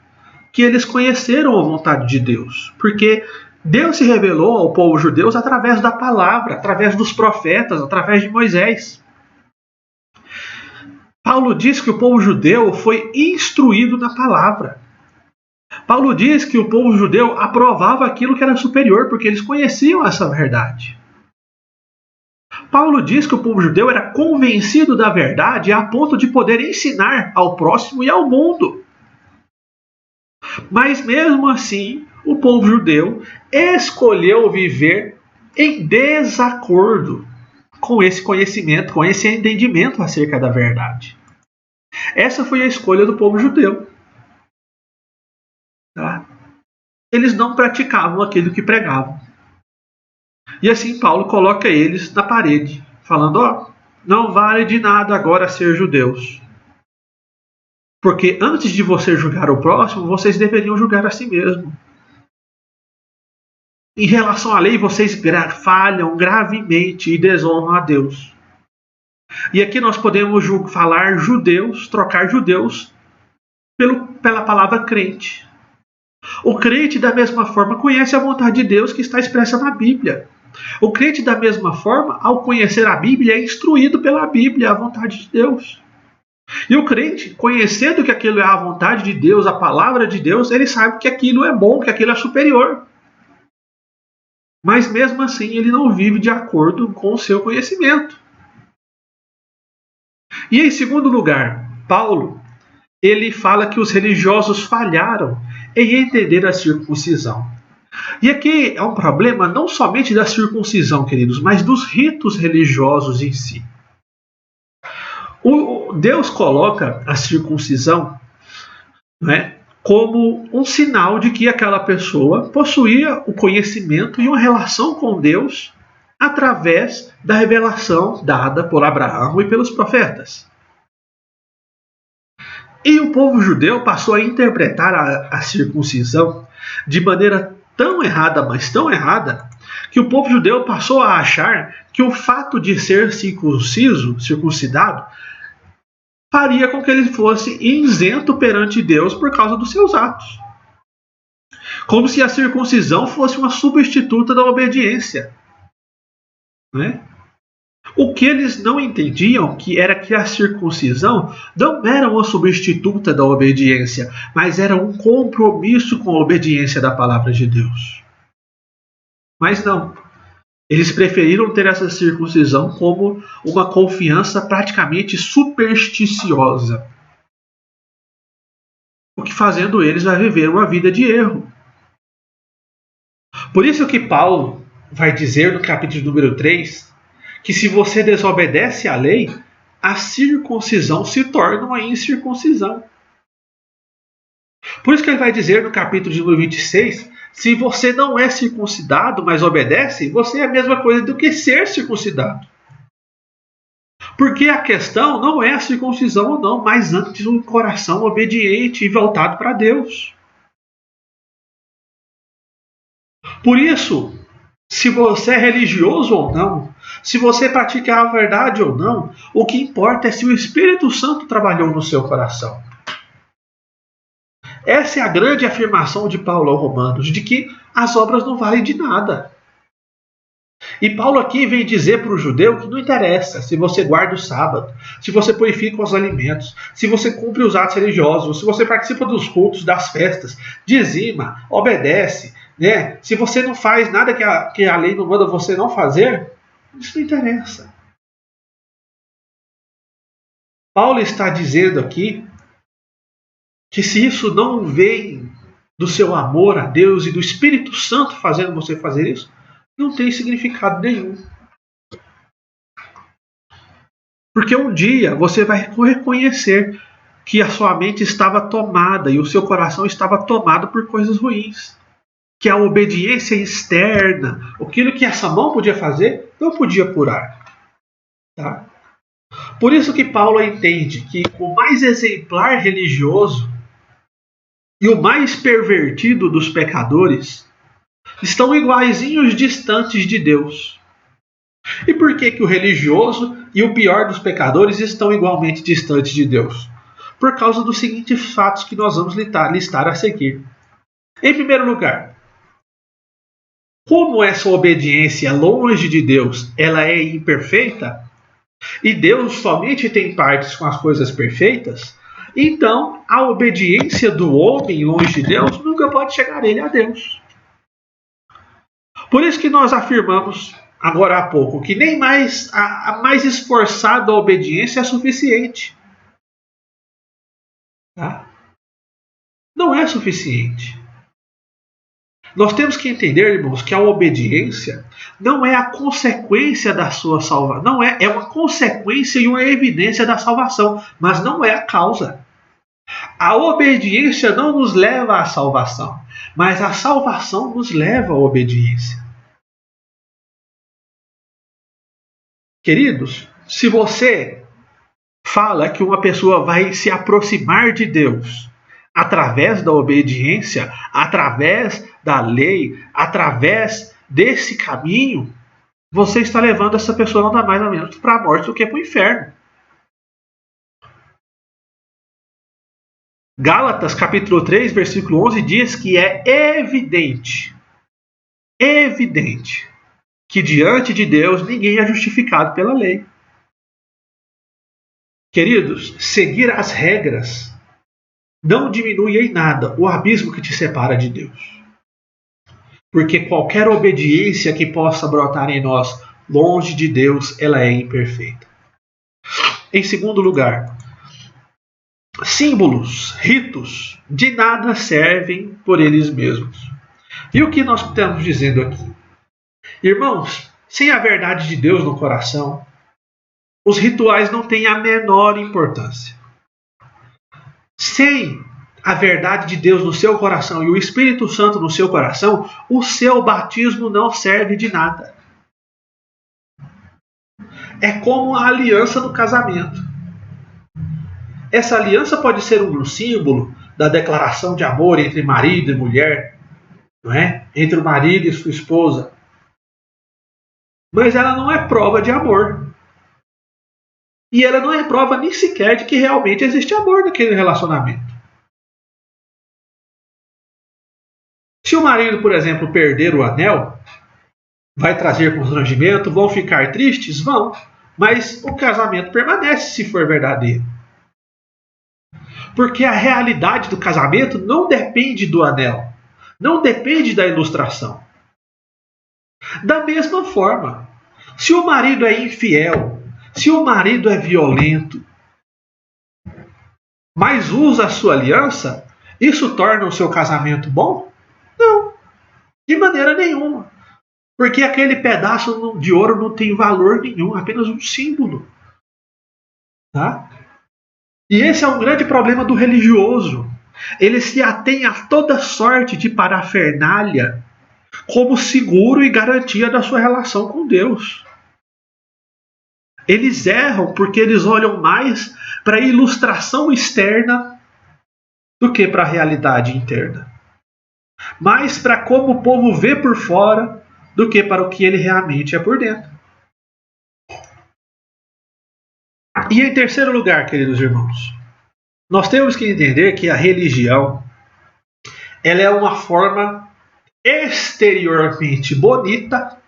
que eles conheceram a vontade de Deus, porque Deus se revelou ao povo judeu através da palavra, através dos profetas, através de Moisés. Paulo diz que o povo judeu foi instruído na palavra. Paulo diz que o povo judeu aprovava aquilo que era superior, porque eles conheciam essa verdade. Paulo diz que o povo judeu era convencido da verdade a ponto de poder ensinar ao próximo e ao mundo. Mas mesmo assim, o povo judeu escolheu viver em desacordo com esse conhecimento, com esse entendimento acerca da verdade. Essa foi a escolha do povo judeu. Tá? Eles não praticavam aquilo que pregavam. E assim Paulo coloca eles na parede, falando, não vale de nada agora ser judeus. Porque antes de você julgar o próximo, vocês deveriam julgar a si mesmo. Em relação à lei, vocês falham gravemente e desonram a Deus. E aqui nós podemos falar judeus, trocar judeus pela palavra crente. O crente, da mesma forma, conhece a vontade de Deus que está expressa na Bíblia. O crente, da mesma forma, ao conhecer a Bíblia, é instruído pela Bíblia, a vontade de Deus. E o crente, conhecendo que aquilo é a vontade de Deus, a palavra de Deus, ele sabe que aquilo é bom, que aquilo é superior. Mas mesmo assim, ele não vive de acordo com o seu conhecimento. E em segundo lugar, Paulo, ele fala que os religiosos falharam em entender a circuncisão. E aqui é um problema não somente da circuncisão, queridos, mas dos ritos religiosos em si. Deus coloca a circuncisão, né, como um sinal de que aquela pessoa possuía o conhecimento e uma relação com Deus através da revelação dada por Abraão e pelos profetas. E o povo judeu passou a interpretar a circuncisão de maneira tão errada, mas tão errada, que o povo judeu passou a achar que o fato de ser circuncidado, faria com que ele fosse isento perante Deus por causa dos seus atos. Como se a circuncisão fosse uma substituta da obediência. Né? O que eles não entendiam era que a circuncisão não era uma substituta da obediência, mas era um compromisso com a obediência da palavra de Deus. Mas não. Eles preferiram ter essa circuncisão como uma confiança praticamente supersticiosa. O que fazendo eles vai viver uma vida de erro. Por isso que Paulo vai dizer no capítulo número 3 que se você desobedece à lei, a circuncisão se torna uma incircuncisão. Por isso que ele vai dizer no capítulo número 26, se você não é circuncidado, mas obedece, você é a mesma coisa do que ser circuncidado. Porque a questão não é a circuncisão ou não, mas antes um coração obediente e voltado para Deus. Por isso, se você é religioso ou não, se você pratica a verdade ou não, o que importa é se o Espírito Santo trabalhou no seu coração. Essa é a grande afirmação de Paulo aos Romanos, de que as obras não valem de nada. E Paulo aqui vem dizer para o judeu que não interessa se você guarda o sábado, se você purifica os alimentos, se você cumpre os atos religiosos, se você participa dos cultos, das festas, dizima, obedece, né? Se você não faz nada que a lei não manda você não fazer, isso não interessa. Paulo está dizendo aqui que se isso não vem do seu amor a Deus e do Espírito Santo fazendo você fazer isso, não tem significado nenhum. Porque um dia você vai reconhecer que a sua mente estava tomada e o seu coração estava tomado por coisas ruins. que a obediência externa, aquilo que essa mão podia fazer, não podia curar. Tá? Por isso que Paulo entende que o mais exemplar religioso e o mais pervertido dos pecadores estão iguaizinhos distantes de Deus. E por que que o religioso e o pior dos pecadores estão igualmente distantes de Deus? Por causa dos seguintes fatos que nós vamos listar a seguir. Em primeiro lugar, como essa obediência longe de Deus, ela é imperfeita, e Deus somente tem partes com as coisas perfeitas, então a obediência do homem longe de Deus nunca pode chegar ele a Deus. Por isso que nós afirmamos agora há pouco que nem mais a mais esforçada obediência é suficiente. Tá? Não é suficiente. Nós temos que entender, irmãos, que a obediência não é a consequência da sua salvação. Não é uma consequência e uma evidência da salvação, mas não é a causa. A obediência não nos leva à salvação, mas a salvação nos leva à obediência. Queridos, se você fala que uma pessoa vai se aproximar de Deus através da obediência, através da lei, através desse caminho, você está levando essa pessoa nada mais ou menos para a morte do que para o inferno. Gálatas capítulo 3, versículo 11 diz que é evidente que diante de Deus ninguém é justificado pela lei. Queridos, seguir as regras não diminui em nada o abismo que te separa de Deus. Porque qualquer obediência que possa brotar em nós longe de Deus, ela é imperfeita. Em segundo lugar, símbolos, ritos, de nada servem por eles mesmos. E o que nós estamos dizendo aqui? Irmãos, sem a verdade de Deus no coração, os rituais não têm a menor importância. Sem a verdade de Deus no seu coração e o Espírito Santo no seu coração, o seu batismo não serve de nada. É como a aliança no casamento. Essa aliança pode ser um símbolo da declaração de amor entre marido e mulher, não é? Entre o marido e sua esposa. Mas ela não é prova de amor. E ela não é prova nem sequer de que realmente existe amor naquele relacionamento. Se o marido, por exemplo, perder o anel, vai trazer constrangimento, vão ficar tristes? Vão. Mas o casamento permanece se for verdadeiro. Porque a realidade do casamento não depende do anel. Não depende da ilustração. Da mesma forma, se o marido é infiel, se o marido é violento, mas usa a sua aliança, isso torna o seu casamento bom? Não, de maneira nenhuma. Porque aquele pedaço de ouro não tem valor nenhum, apenas um símbolo. Tá? E esse é um grande problema do religioso. Ele se atém a toda sorte de parafernália como seguro e garantia da sua relação com Deus. Eles erram porque eles olham mais para a ilustração externa do que para a realidade interna. Mais para como o povo vê por fora do que para o que ele realmente é por dentro. E em terceiro lugar, queridos irmãos, nós temos que entender que a religião ela é uma forma exteriormente bonita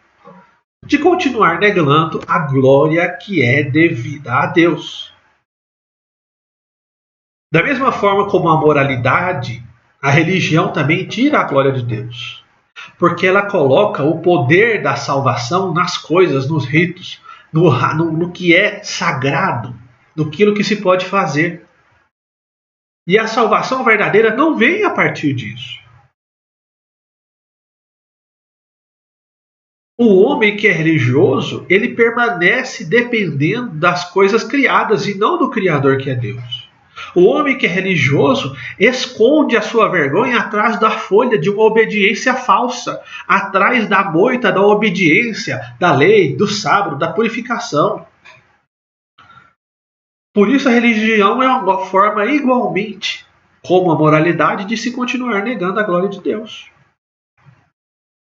de continuar negando a glória que é devida a Deus. Da mesma forma como a moralidade, a religião também tira a glória de Deus. Porque ela coloca o poder da salvação nas coisas, nos ritos, no que é sagrado, naquilo que se pode fazer. E a salvação verdadeira não vem a partir disso. O homem que é religioso, ele permanece dependendo das coisas criadas e não do Criador que é Deus. O homem que é religioso esconde a sua vergonha atrás da folha de uma obediência falsa, atrás da moita da obediência, da lei, do sábado, da purificação. Por isso a religião é uma forma igualmente, como a moralidade, de se continuar negando a glória de Deus.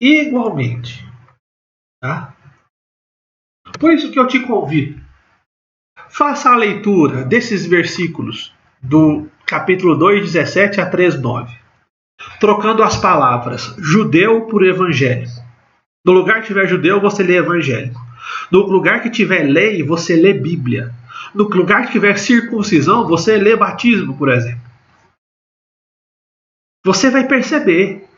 Igualmente. Tá? Por isso que eu te convido. Faça a leitura desses versículos do capítulo 2, 17 a 3, 9. Trocando as palavras judeu por evangélico. No lugar que tiver judeu, você lê evangélico. No lugar que tiver lei, você lê Bíblia. No lugar que tiver circuncisão, você lê batismo, por exemplo. Você vai perceber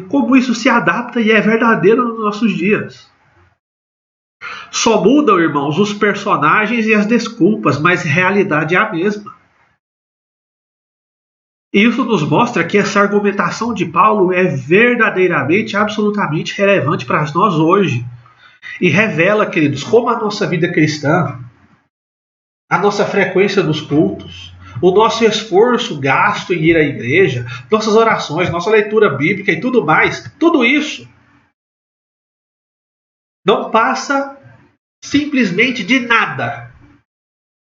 como isso se adapta e é verdadeiro nos nossos dias. Só mudam, irmãos, os personagens e as desculpas, mas a realidade é a mesma. E isso nos mostra que essa argumentação de Paulo é verdadeiramente, absolutamente relevante para nós hoje. E revela, queridos, como a nossa vida cristã, a nossa frequência dos cultos, o nosso esforço gasto em ir à igreja, nossas orações, nossa leitura bíblica e tudo mais, tudo isso não passa simplesmente de nada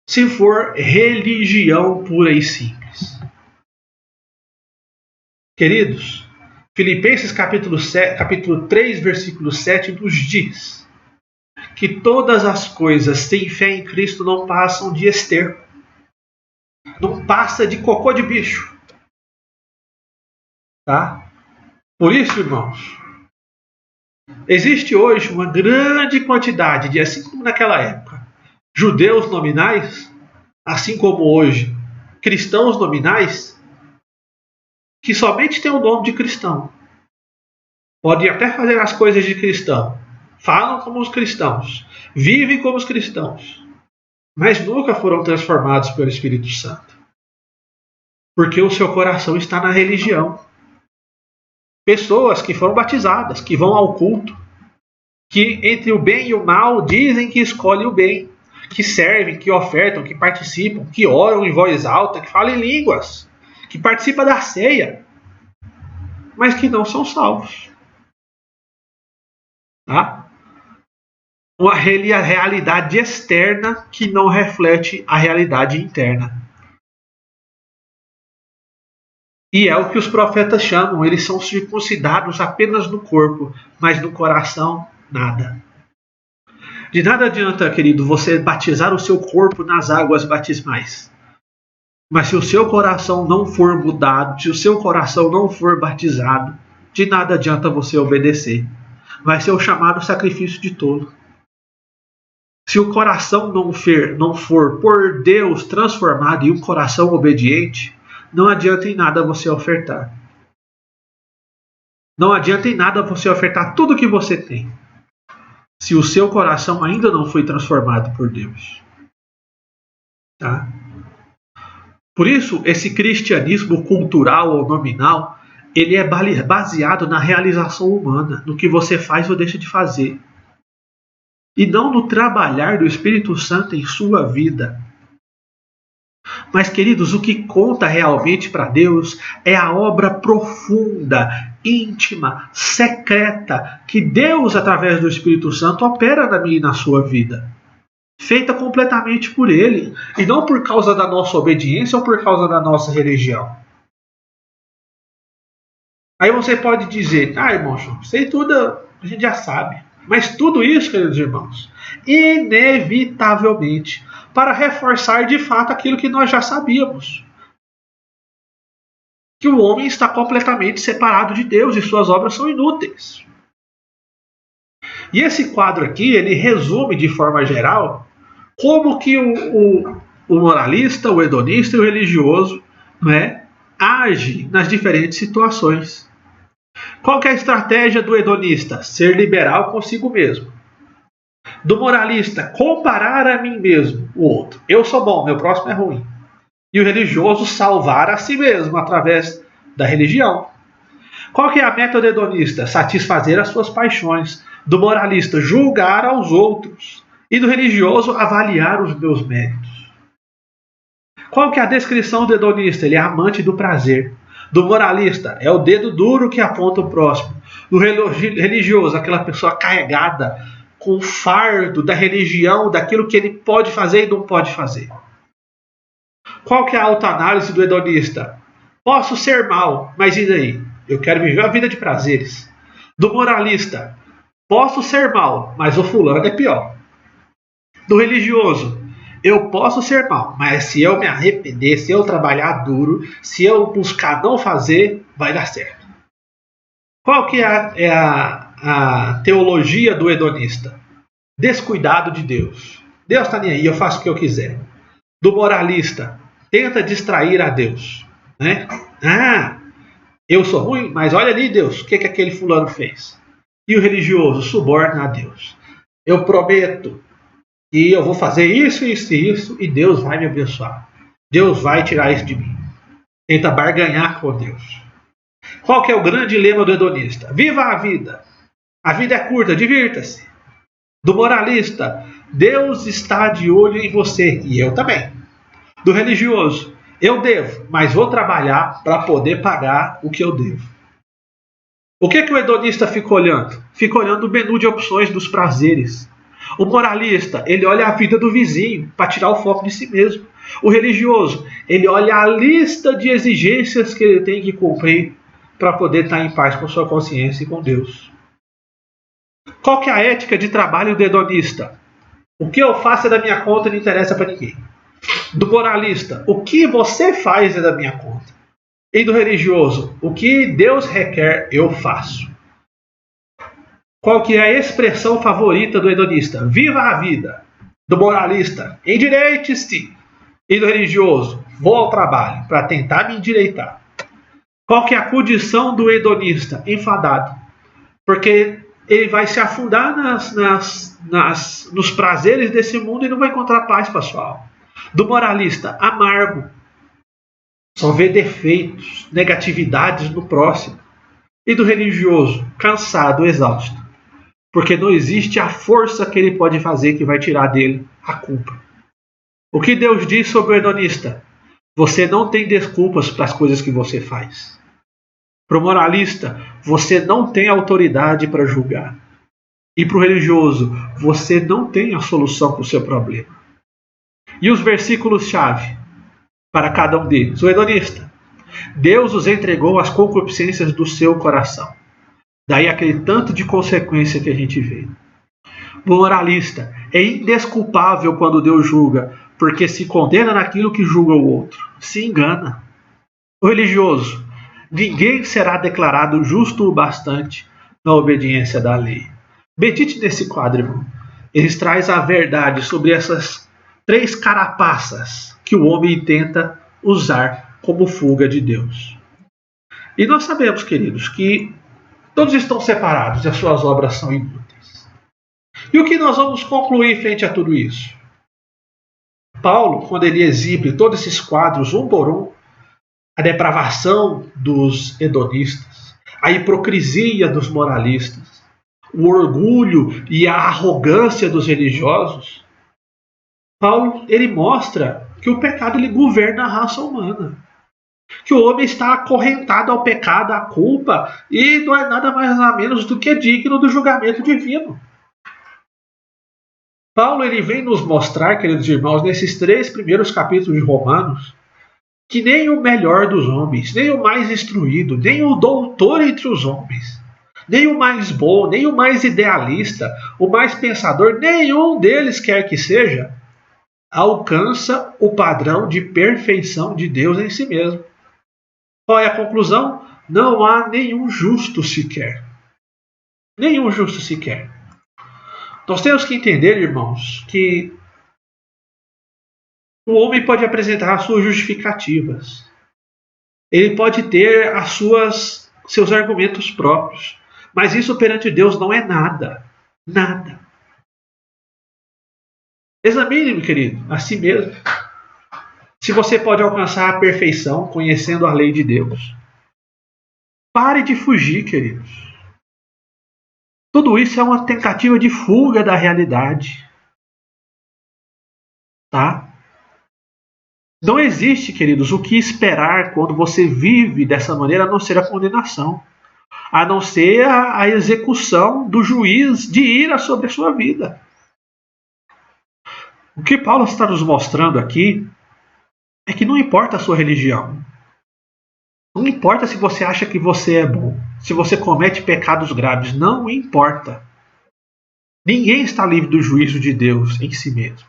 se for religião pura e simples. Queridos, Filipenses capítulo 3, versículo 7 nos diz que todas as coisas sem fé em Cristo não passam de esterco. Não passa de cocô de bicho. Tá? Por isso, irmãos, existe hoje uma grande quantidade de, assim como naquela época, judeus nominais, assim como hoje, cristãos nominais, que somente têm o nome de cristão. Podem até fazer as coisas de cristão, falam como os cristãos, vivem como os cristãos, mas nunca foram transformados pelo Espírito Santo. Porque o seu coração está na religião. Pessoas que foram batizadas, que vão ao culto, que entre o bem e o mal dizem que escolhem o bem, que servem, que ofertam, que participam, que oram em voz alta, que falam em línguas, que participam da ceia, mas que não são salvos. Tá? Uma realidade externa que não reflete a realidade interna. E é o que os profetas chamam, eles são circuncidados apenas no corpo, mas no coração, nada. De nada adianta, querido, você batizar o seu corpo nas águas batismais. Mas se o seu coração não for mudado, se o seu coração não for batizado, de nada adianta você obedecer. Vai ser o chamado sacrifício de tolo. Se o coração não for por Deus transformado em um coração obediente, não adianta em nada você ofertar. Não adianta em nada você ofertar tudo o que você tem, se o seu coração ainda não foi transformado por Deus. Tá? Por isso, esse cristianismo cultural ou nominal, ele é baseado na realização humana, no que você faz ou deixa de fazer. E não no trabalhar do Espírito Santo em sua vida. Mas, queridos, o que conta realmente para Deus é a obra profunda, íntima, secreta, que Deus, através do Espírito Santo, opera na minha e na sua vida. Feita completamente por Ele, e não por causa da nossa obediência ou por causa da nossa religião. Aí você pode dizer, irmão, sei tudo, a gente já sabe. Mas tudo isso, queridos irmãos, inevitavelmente, para reforçar de fato aquilo que nós já sabíamos. Que o homem está completamente separado de Deus e suas obras são inúteis. E esse quadro aqui, ele resume de forma geral como que o moralista, o hedonista e o religioso, age nas diferentes situações. Qual que é a estratégia do hedonista? Ser liberal consigo mesmo. Do moralista, comparar a mim mesmo, o outro. Eu sou bom, meu próximo é ruim. E o religioso, salvar a si mesmo através da religião. Qual que é a meta do hedonista? Satisfazer as suas paixões. Do moralista, julgar aos outros. E do religioso, avaliar os meus méritos. Qual que é a descrição do hedonista? Ele é amante do prazer. Do moralista, é o dedo duro que aponta o próximo. Do religioso, aquela pessoa carregada com o fardo da religião, daquilo que ele pode fazer e não pode fazer. Qual que é a autoanálise do hedonista? Posso ser mal, mas e daí? Eu quero viver uma vida de prazeres. Do moralista, posso ser mal, mas o fulano é pior. Do religioso, eu posso ser mal, mas se eu me arrepender, se eu trabalhar duro, se eu buscar não fazer, vai dar certo. Qual que é a teologia do hedonista? Descuidado de Deus. Deus está nem aí, eu faço o que eu quiser. Do moralista, tenta distrair a Deus. Né? Eu sou ruim, mas olha ali, Deus, o que aquele fulano fez? E o religioso, suborna a Deus. Eu prometo que eu vou fazer isso, isso e isso, e Deus vai me abençoar. Deus vai tirar isso de mim. Tenta barganhar com Deus. Qual que é o grande lema do hedonista? Viva a vida! A vida é curta, divirta-se. Do moralista, Deus está de olho em você, e eu também. Do religioso, eu devo, mas vou trabalhar para poder pagar o que eu devo. O que o hedonista fica olhando? Fica olhando o menu de opções dos prazeres. O moralista, ele olha a vida do vizinho para tirar o foco de si mesmo. O religioso, ele olha a lista de exigências que ele tem que cumprir para poder estar em paz com sua consciência e com Deus. Qual que é a ética de trabalho do hedonista? O que eu faço é da minha conta e não interessa para ninguém. Do moralista, o que você faz é da minha conta. E do religioso, o que Deus requer, eu faço. Qual que é a expressão favorita do hedonista? Viva a vida. Do moralista, endireite-se. E do religioso, vou ao trabalho para tentar me endireitar. Qual que é a condição do hedonista? Enfadado. Porque ele vai se afundar nos prazeres desse mundo e não vai encontrar paz para sua alma. Do moralista, amargo. Só vê defeitos, negatividades no próximo. E do religioso, cansado, exausto. Porque não existe a força que ele pode fazer que vai tirar dele a culpa. O que Deus diz sobre o hedonista? Você não tem desculpas para as coisas que você faz. Para o moralista, você não tem autoridade para julgar. E para o religioso, você não tem a solução para o seu problema. E os versículos-chave para cada um deles? O hedonista. Deus os entregou às concupiscências do seu coração. Daí aquele tanto de consequência que a gente vê. O moralista é indesculpável quando Deus julga, porque se condena naquilo que julga o outro. Se engana. O religioso. Ninguém será declarado justo o bastante na obediência da lei. Medite nesse quadro, irmão. Ele traz a verdade sobre essas 3 carapaças que o homem tenta usar como fuga de Deus. E nós sabemos, queridos, que todos estão separados e as suas obras são inúteis. E o que nós vamos concluir frente a tudo isso? Paulo, quando ele exibe todos esses quadros, um por um, a depravação dos hedonistas, a hipocrisia dos moralistas, o orgulho e a arrogância dos religiosos, Paulo ele mostra que o pecado ele governa a raça humana. Que o homem está acorrentado ao pecado, à culpa, e não é nada mais nada menos do que digno do julgamento divino. Paulo ele vem nos mostrar, queridos irmãos, nesses 3 primeiros capítulos de Romanos, que nem o melhor dos homens, nem o mais instruído, nem o doutor entre os homens, nem o mais bom, nem o mais idealista, o mais pensador, nenhum deles quer que seja, alcança o padrão de perfeição de Deus em si mesmo. Qual é a conclusão? Não há nenhum justo sequer. Nenhum justo sequer. Nós temos que entender, irmãos, que o homem pode apresentar as suas justificativas. Ele pode ter seus argumentos próprios. Mas isso perante Deus não é nada. Nada. Examine, meu querido, a si mesmo. Se você pode alcançar a perfeição conhecendo a lei de Deus. Pare de fugir, queridos. Tudo isso é uma tentativa de fuga da realidade. Tá? Não existe, queridos, o que esperar quando você vive dessa maneira, a não ser a condenação, a não ser a execução do juiz de ira sobre a sua vida. O que Paulo está nos mostrando aqui é que não importa a sua religião, não importa se você acha que você é bom, se você comete pecados graves, não importa. Ninguém está livre do juízo de Deus em si mesmo.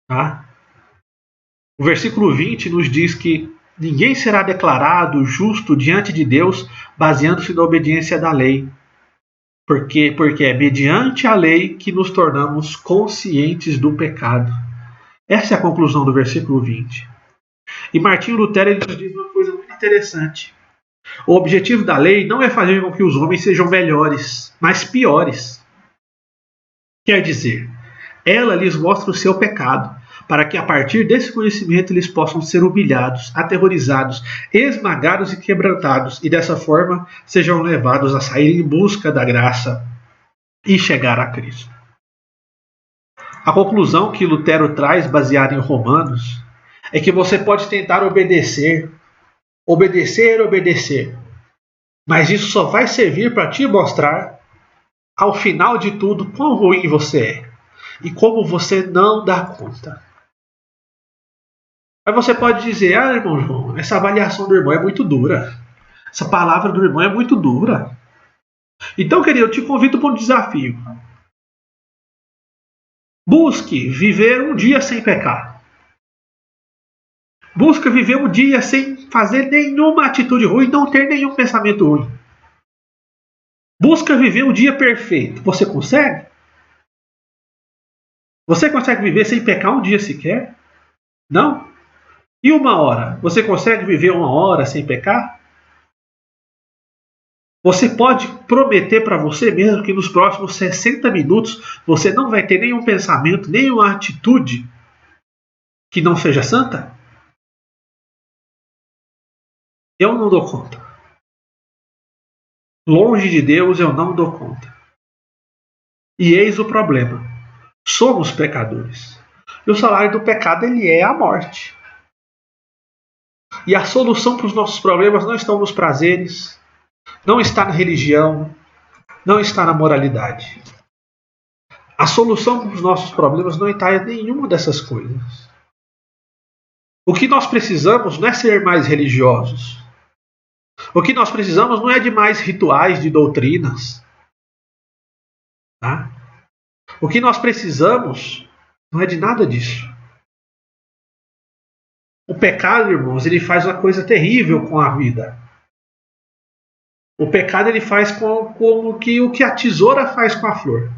Tá? O versículo 20 nos diz que ninguém será declarado justo diante de Deus baseando-se na obediência da lei. Porque é mediante a lei que nos tornamos conscientes do pecado. Essa é a conclusão do versículo 20. E Martinho Lutero ele nos diz uma coisa muito interessante. O objetivo da lei não é fazer com que os homens sejam melhores, mas piores. Quer dizer, ela lhes mostra o seu pecado, para que a partir desse conhecimento eles possam ser humilhados, aterrorizados, esmagados e quebrantados, e dessa forma sejam levados a sair em busca da graça e chegar a Cristo. A conclusão que Lutero traz, baseada em Romanos, é que você pode tentar obedecer, mas isso só vai servir para te mostrar, ao final de tudo, quão ruim você é e como você não dá conta. Aí você pode dizer, irmão João, essa avaliação do irmão é muito dura. Essa palavra do irmão é muito dura. Então, querido, eu te convido para um desafio. Busque viver um dia sem pecar. Busca viver um dia sem fazer nenhuma atitude ruim, não ter nenhum pensamento ruim. Busca viver um dia perfeito. Você consegue? Você consegue viver sem pecar um dia sequer? Não? E uma hora? Você consegue viver uma hora sem pecar? Você pode prometer para você mesmo que nos próximos 60 minutos você não vai ter nenhum pensamento, nenhuma atitude que não seja santa? Eu não dou conta. Longe de Deus eu não dou conta. E eis o problema. Somos pecadores. E o salário do pecado ele é a morte. E a solução para os nossos problemas não está nos prazeres, não está na religião, não está na moralidade. A solução para os nossos problemas não está em nenhuma dessas coisas. O que nós precisamos não é ser mais religiosos. O que nós precisamos não é de mais rituais de doutrinas. Tá? O que nós precisamos não é de nada disso. O pecado, irmãos, ele faz uma coisa terrível com a vida. O pecado ele faz como que o que a tesoura faz com a flor.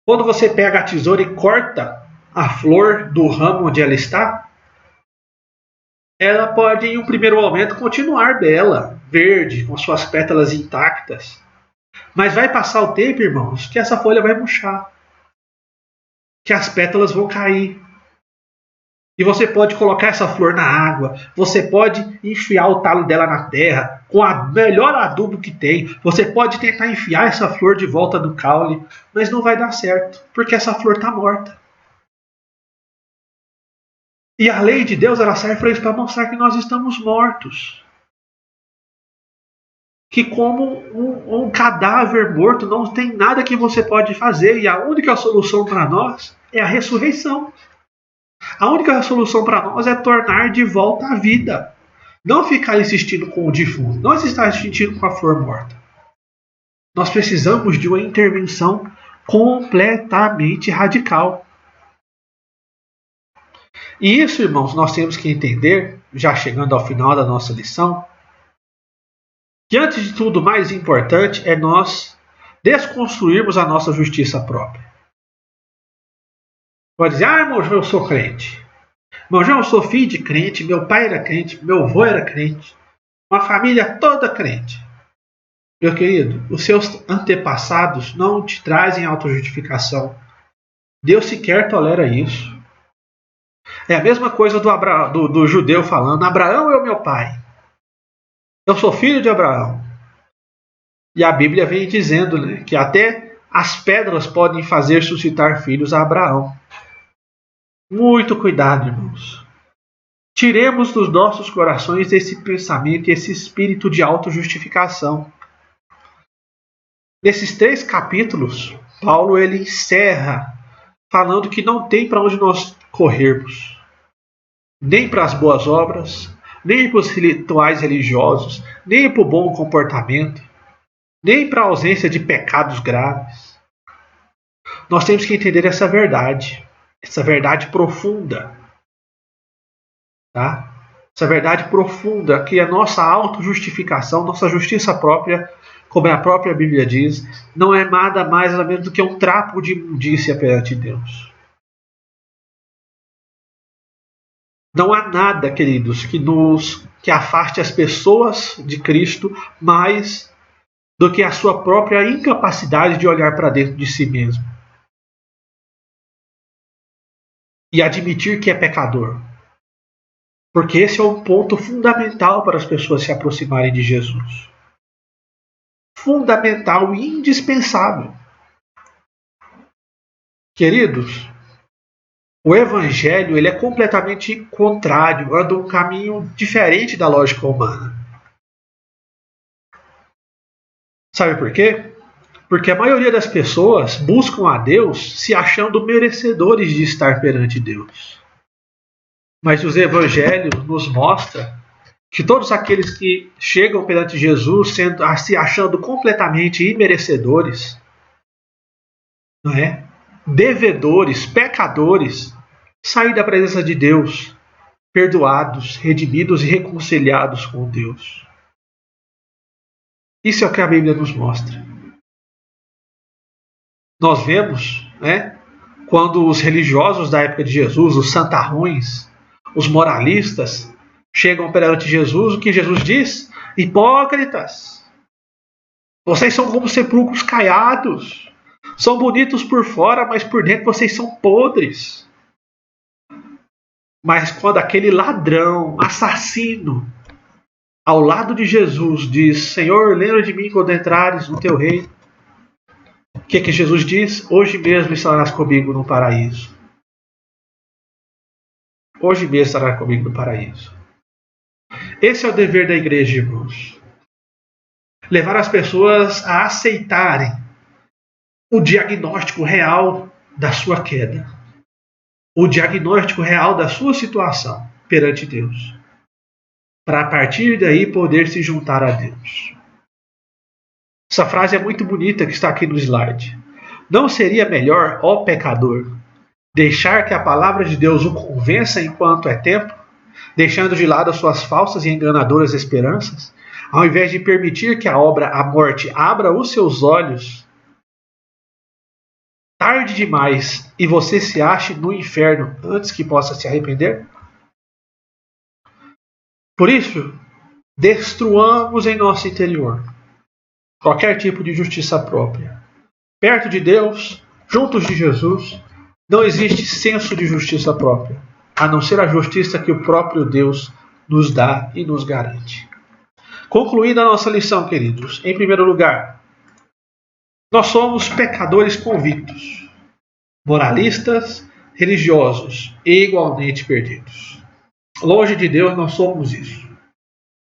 Quando você pega a tesoura e corta a flor do ramo onde ela está, ela pode em um primeiro momento continuar bela, verde, com suas pétalas intactas. Mas vai passar o tempo, irmãos, que essa folha vai murchar, que as pétalas vão cair. E você pode colocar essa flor na água, você pode enfiar o talo dela na terra, com a melhor adubo que tem, você pode tentar enfiar essa flor de volta no caule, mas não vai dar certo, porque essa flor está morta. E a lei de Deus ela serve para isso, para mostrar que nós estamos mortos. Que como um cadáver morto não tem nada que você pode fazer, e a única solução para nós é a ressurreição. A única solução para nós é tornar de volta a vida. Não ficar insistindo com o defunto. Não estar insistindo com a flor morta. Nós precisamos de uma intervenção completamente radical. E isso, irmãos, nós temos que entender, já chegando ao final da nossa lição, que antes de tudo, o mais importante é nós desconstruirmos a nossa justiça própria. Pode dizer, irmão, eu sou crente. Irmão, eu sou filho de crente, meu pai era crente, meu avô era crente, uma família toda crente. Meu querido, os seus antepassados não te trazem autojustificação. Deus sequer tolera isso. É a mesma coisa do judeu falando, Abraão é o meu pai. Eu sou filho de Abraão. E a Bíblia vem dizendo, né, que até as pedras podem fazer suscitar filhos a Abraão. Muito cuidado, irmãos. Tiremos dos nossos corações esse pensamento e esse espírito de autojustificação. Nesses 3 capítulos, Paulo ele encerra falando que não tem para onde nós corrermos. Nem para as boas obras, nem para os rituais religiosos, nem para o bom comportamento, nem para a ausência de pecados graves. Nós temos que entender essa verdade profunda, tá? Essa verdade profunda que a nossa autojustificação, nossa justiça própria, como a própria Bíblia diz, não é nada mais ou menos do que um trapo de imundícia perante Deus. Não há nada, queridos, que afaste as pessoas de Cristo mais do que a sua própria incapacidade de olhar para dentro de si mesmo e admitir que é pecador. Porque esse é um ponto fundamental para as pessoas se aproximarem de Jesus. Fundamental e indispensável. Queridos, o Evangelho ele é completamente contrário, anda um caminho diferente da lógica humana. Sabe por quê? Porque a maioria das pessoas buscam a Deus se achando merecedores de estar perante Deus. Mas os evangelhos nos mostram que todos aqueles que chegam perante Jesus se achando completamente imerecedores, não é? Devedores, pecadores, saem da presença de Deus, perdoados, redimidos e reconciliados com Deus. Isso é o que a Bíblia nos mostra. Nós vemos, né, quando os religiosos da época de Jesus, os santarrões, os moralistas, chegam perante Jesus, o que Jesus diz? Hipócritas! Vocês são como sepulcros caiados. São bonitos por fora, mas por dentro vocês são podres. Mas quando aquele ladrão, assassino, ao lado de Jesus diz: Senhor, lembra de mim quando entrares no teu reino. O que Jesus diz? Hoje mesmo estarás comigo no paraíso. Hoje mesmo estarás comigo no paraíso. Esse é o dever da igreja, irmãos. Levar as pessoas a aceitarem o diagnóstico real da sua queda. O diagnóstico real da sua situação perante Deus. Para a partir daí poder se juntar a Deus. Essa frase é muito bonita que está aqui no slide. Não seria melhor, ó pecador, deixar que a palavra de Deus o convença enquanto é tempo, deixando de lado as suas falsas e enganadoras esperanças, ao invés de permitir que a morte abra os seus olhos, tarde demais, e você se ache no inferno antes que possa se arrepender? Por isso, destruamos em nosso interior qualquer tipo de justiça própria. Perto de Deus, juntos de Jesus, não existe senso de justiça própria, a não ser a justiça que o próprio Deus nos dá e nos garante. Concluindo a nossa lição, queridos, em primeiro lugar, nós somos pecadores convictos, moralistas, religiosos e igualmente perdidos. Longe de Deus nós somos isso.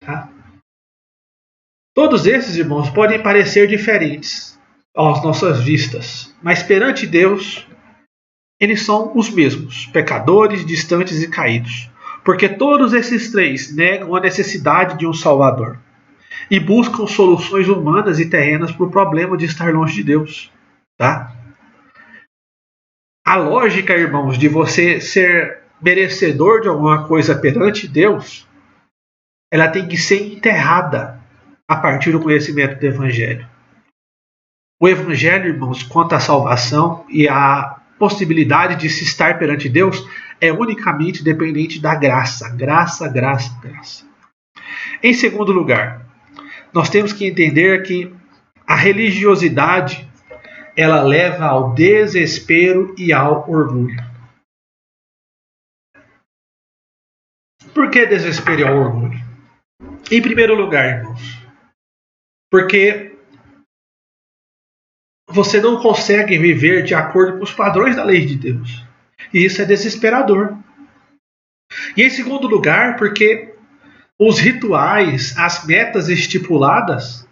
Tá? Todos esses, irmãos, podem parecer diferentes às nossas vistas, mas perante Deus, eles são os mesmos, pecadores, distantes e caídos. Porque todos esses 3 negam a necessidade de um Salvador e buscam soluções humanas e terrenas para o problema de estar longe de Deus. Tá? A lógica, irmãos, de você ser merecedor de alguma coisa perante Deus, ela tem que ser enterrada a partir do conhecimento do Evangelho. O Evangelho, irmãos, quanto à salvação e a possibilidade de se estar perante Deus, é unicamente dependente da graça. Graça, graça, graça. Em segundo lugar, nós temos que entender que a religiosidade ela leva ao desespero e ao orgulho. Por que desespero e ao orgulho? Em primeiro lugar, irmãos, porque você não consegue viver de acordo com os padrões da lei de Deus. E isso é desesperador. E em segundo lugar, porque os rituais, as metas estipuladas,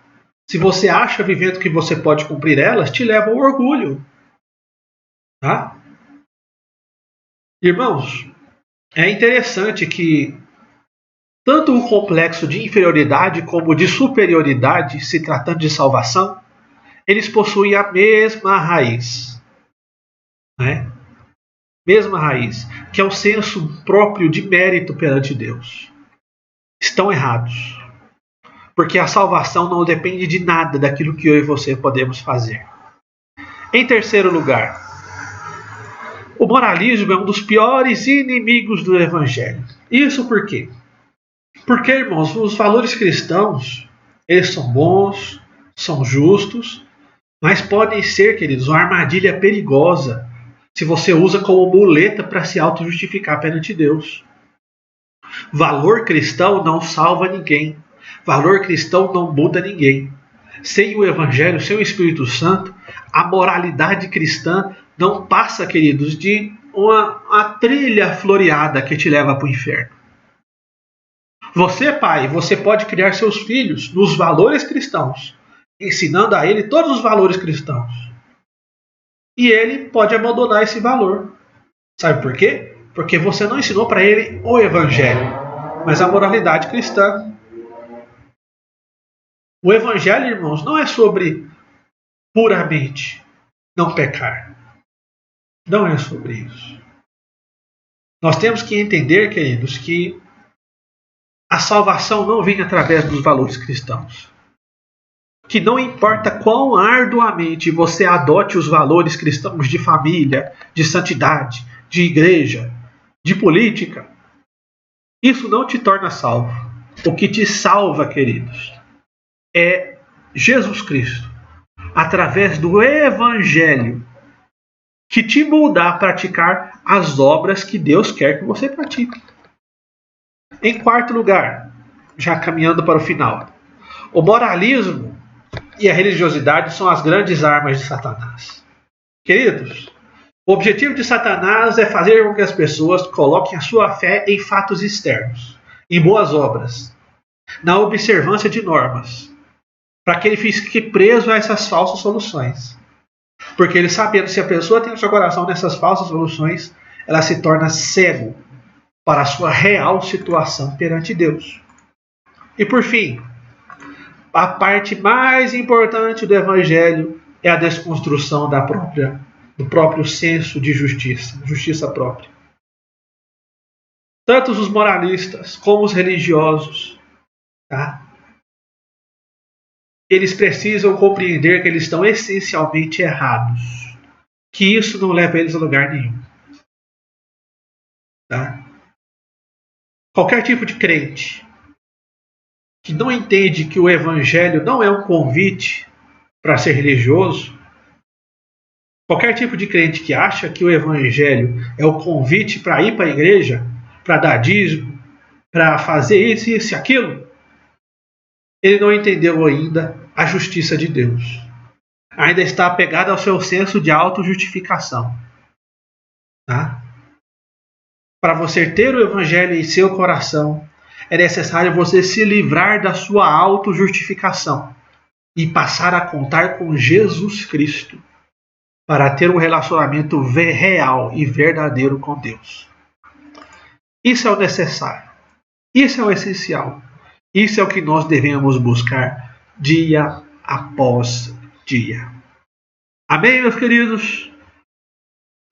se você acha vivendo que você pode cumprir elas, te levam ao orgulho. Tá? Irmãos, é interessante que tanto o complexo de inferioridade como de superioridade, se tratando de salvação, eles possuem a mesma raiz. Né? Mesma raiz, que é o senso próprio de mérito perante Deus. Estão errados. Porque a salvação não depende de nada daquilo que eu e você podemos fazer. Em terceiro lugar, o moralismo é um dos piores inimigos do Evangelho. Isso por quê? Porque, irmãos, os valores cristãos, eles são bons, são justos, mas podem ser, queridos, uma armadilha perigosa se você usa como muleta para se auto-justificar perante Deus. Valor cristão não salva ninguém. Valor cristão não muda ninguém. Sem o Evangelho, sem o Espírito Santo, a moralidade cristã não passa, queridos, de uma trilha floreada que te leva para o inferno. Você, pai, você pode criar seus filhos nos valores cristãos, ensinando a ele todos os valores cristãos. E ele pode abandonar esse valor. Sabe por quê? Porque você não ensinou para ele o Evangelho, mas a moralidade cristã. O Evangelho, irmãos, não é sobre puramente não pecar. Não é sobre isso. Nós temos que entender, queridos, que a salvação não vem através dos valores cristãos. Que não importa quão arduamente você adote os valores cristãos de família, de santidade, de igreja, de política, isso não te torna salvo. O que te salva, queridos, é Jesus Cristo, através do Evangelho, que te muda a praticar as obras que Deus quer que você pratique. Em quarto lugar, já caminhando para o final, o moralismo e a religiosidade são as grandes armas de Satanás. Queridos, o objetivo de Satanás é fazer com que as pessoas coloquem a sua fé em fatos externos, em boas obras, na observância de normas, para que ele fique preso a essas falsas soluções. Porque ele sabendo, se a pessoa tem o seu coração nessas falsas soluções, ela se torna cego para a sua real situação perante Deus. E por fim, a parte mais importante do Evangelho é a desconstrução do próprio senso de justiça, justiça própria. Tanto os moralistas como os religiosos, tá? Eles precisam compreender que eles estão essencialmente errados, que isso não leva eles a lugar nenhum. Tá? Qualquer tipo de crente que não entende que o Evangelho não é um convite para ser religioso, qualquer tipo de crente que acha que o Evangelho é o convite para ir para a igreja, para dar dízimo, para fazer isso, isso e aquilo, ele não entendeu ainda a justiça de Deus. Ainda está apegado ao seu senso de auto-justificação. Tá? Para você ter o Evangelho em seu coração, é necessário você se livrar da sua auto-justificação e passar a contar com Jesus Cristo para ter um relacionamento real e verdadeiro com Deus. Isso é o necessário. Isso é o essencial. Isso é o que nós devemos buscar dia após dia. Amém, meus queridos?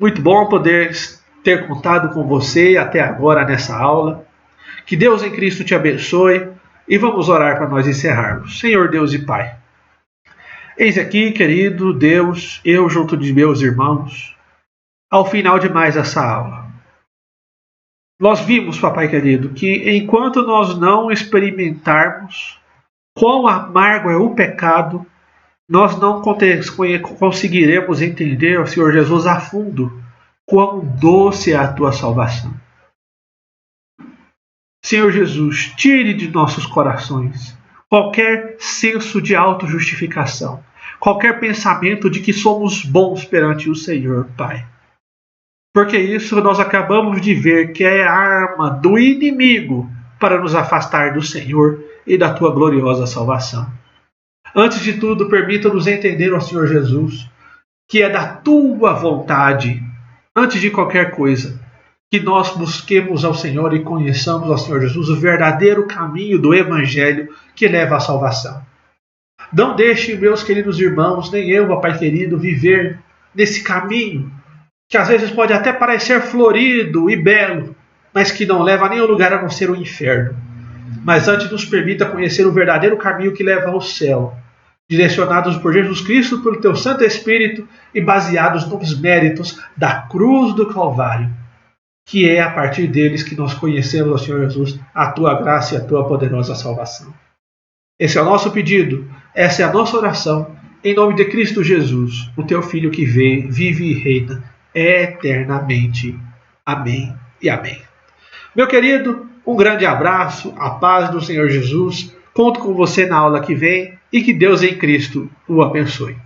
Muito bom poder ter contado com você até agora nessa aula. Que Deus em Cristo te abençoe e vamos orar para nós encerrarmos. Senhor Deus e Pai, eis aqui, querido Deus, eu junto de meus irmãos, ao final de mais essa aula. Nós vimos, papai querido, que enquanto nós não experimentarmos quão amargo é o pecado, nós não conseguiremos entender, Senhor Jesus, a fundo quão doce é a tua salvação. Senhor Jesus, tire de nossos corações qualquer senso de autojustificação, qualquer pensamento de que somos bons perante o Senhor, Pai. porque isso nós acabamos de ver que é a arma do inimigo para nos afastar do Senhor e da tua gloriosa salvação. Antes de tudo, permita-nos entender, ó Senhor Jesus, que é da tua vontade, antes de qualquer coisa, que nós busquemos ao Senhor e conheçamos ao Senhor Jesus o verdadeiro caminho do Evangelho que leva à salvação. Não deixe, meus queridos irmãos, nem eu, ó Pai querido, viver nesse caminho que às vezes pode até parecer florido e belo, mas que não leva a nenhum lugar a não ser o inferno. Mas antes nos permita conhecer o verdadeiro caminho que leva ao céu, direcionados por Jesus Cristo, pelo teu Santo Espírito e baseados nos méritos da cruz do Calvário, que é a partir deles que nós conhecemos, ó Senhor Jesus, a tua graça e a tua poderosa salvação. Esse é o nosso pedido, essa é a nossa oração, em nome de Cristo Jesus, o teu Filho que vive e reina eternamente. Amém e amém. Meu querido, um grande abraço, a paz do Senhor Jesus. Conto com você na aula que vem e que Deus em Cristo o abençoe.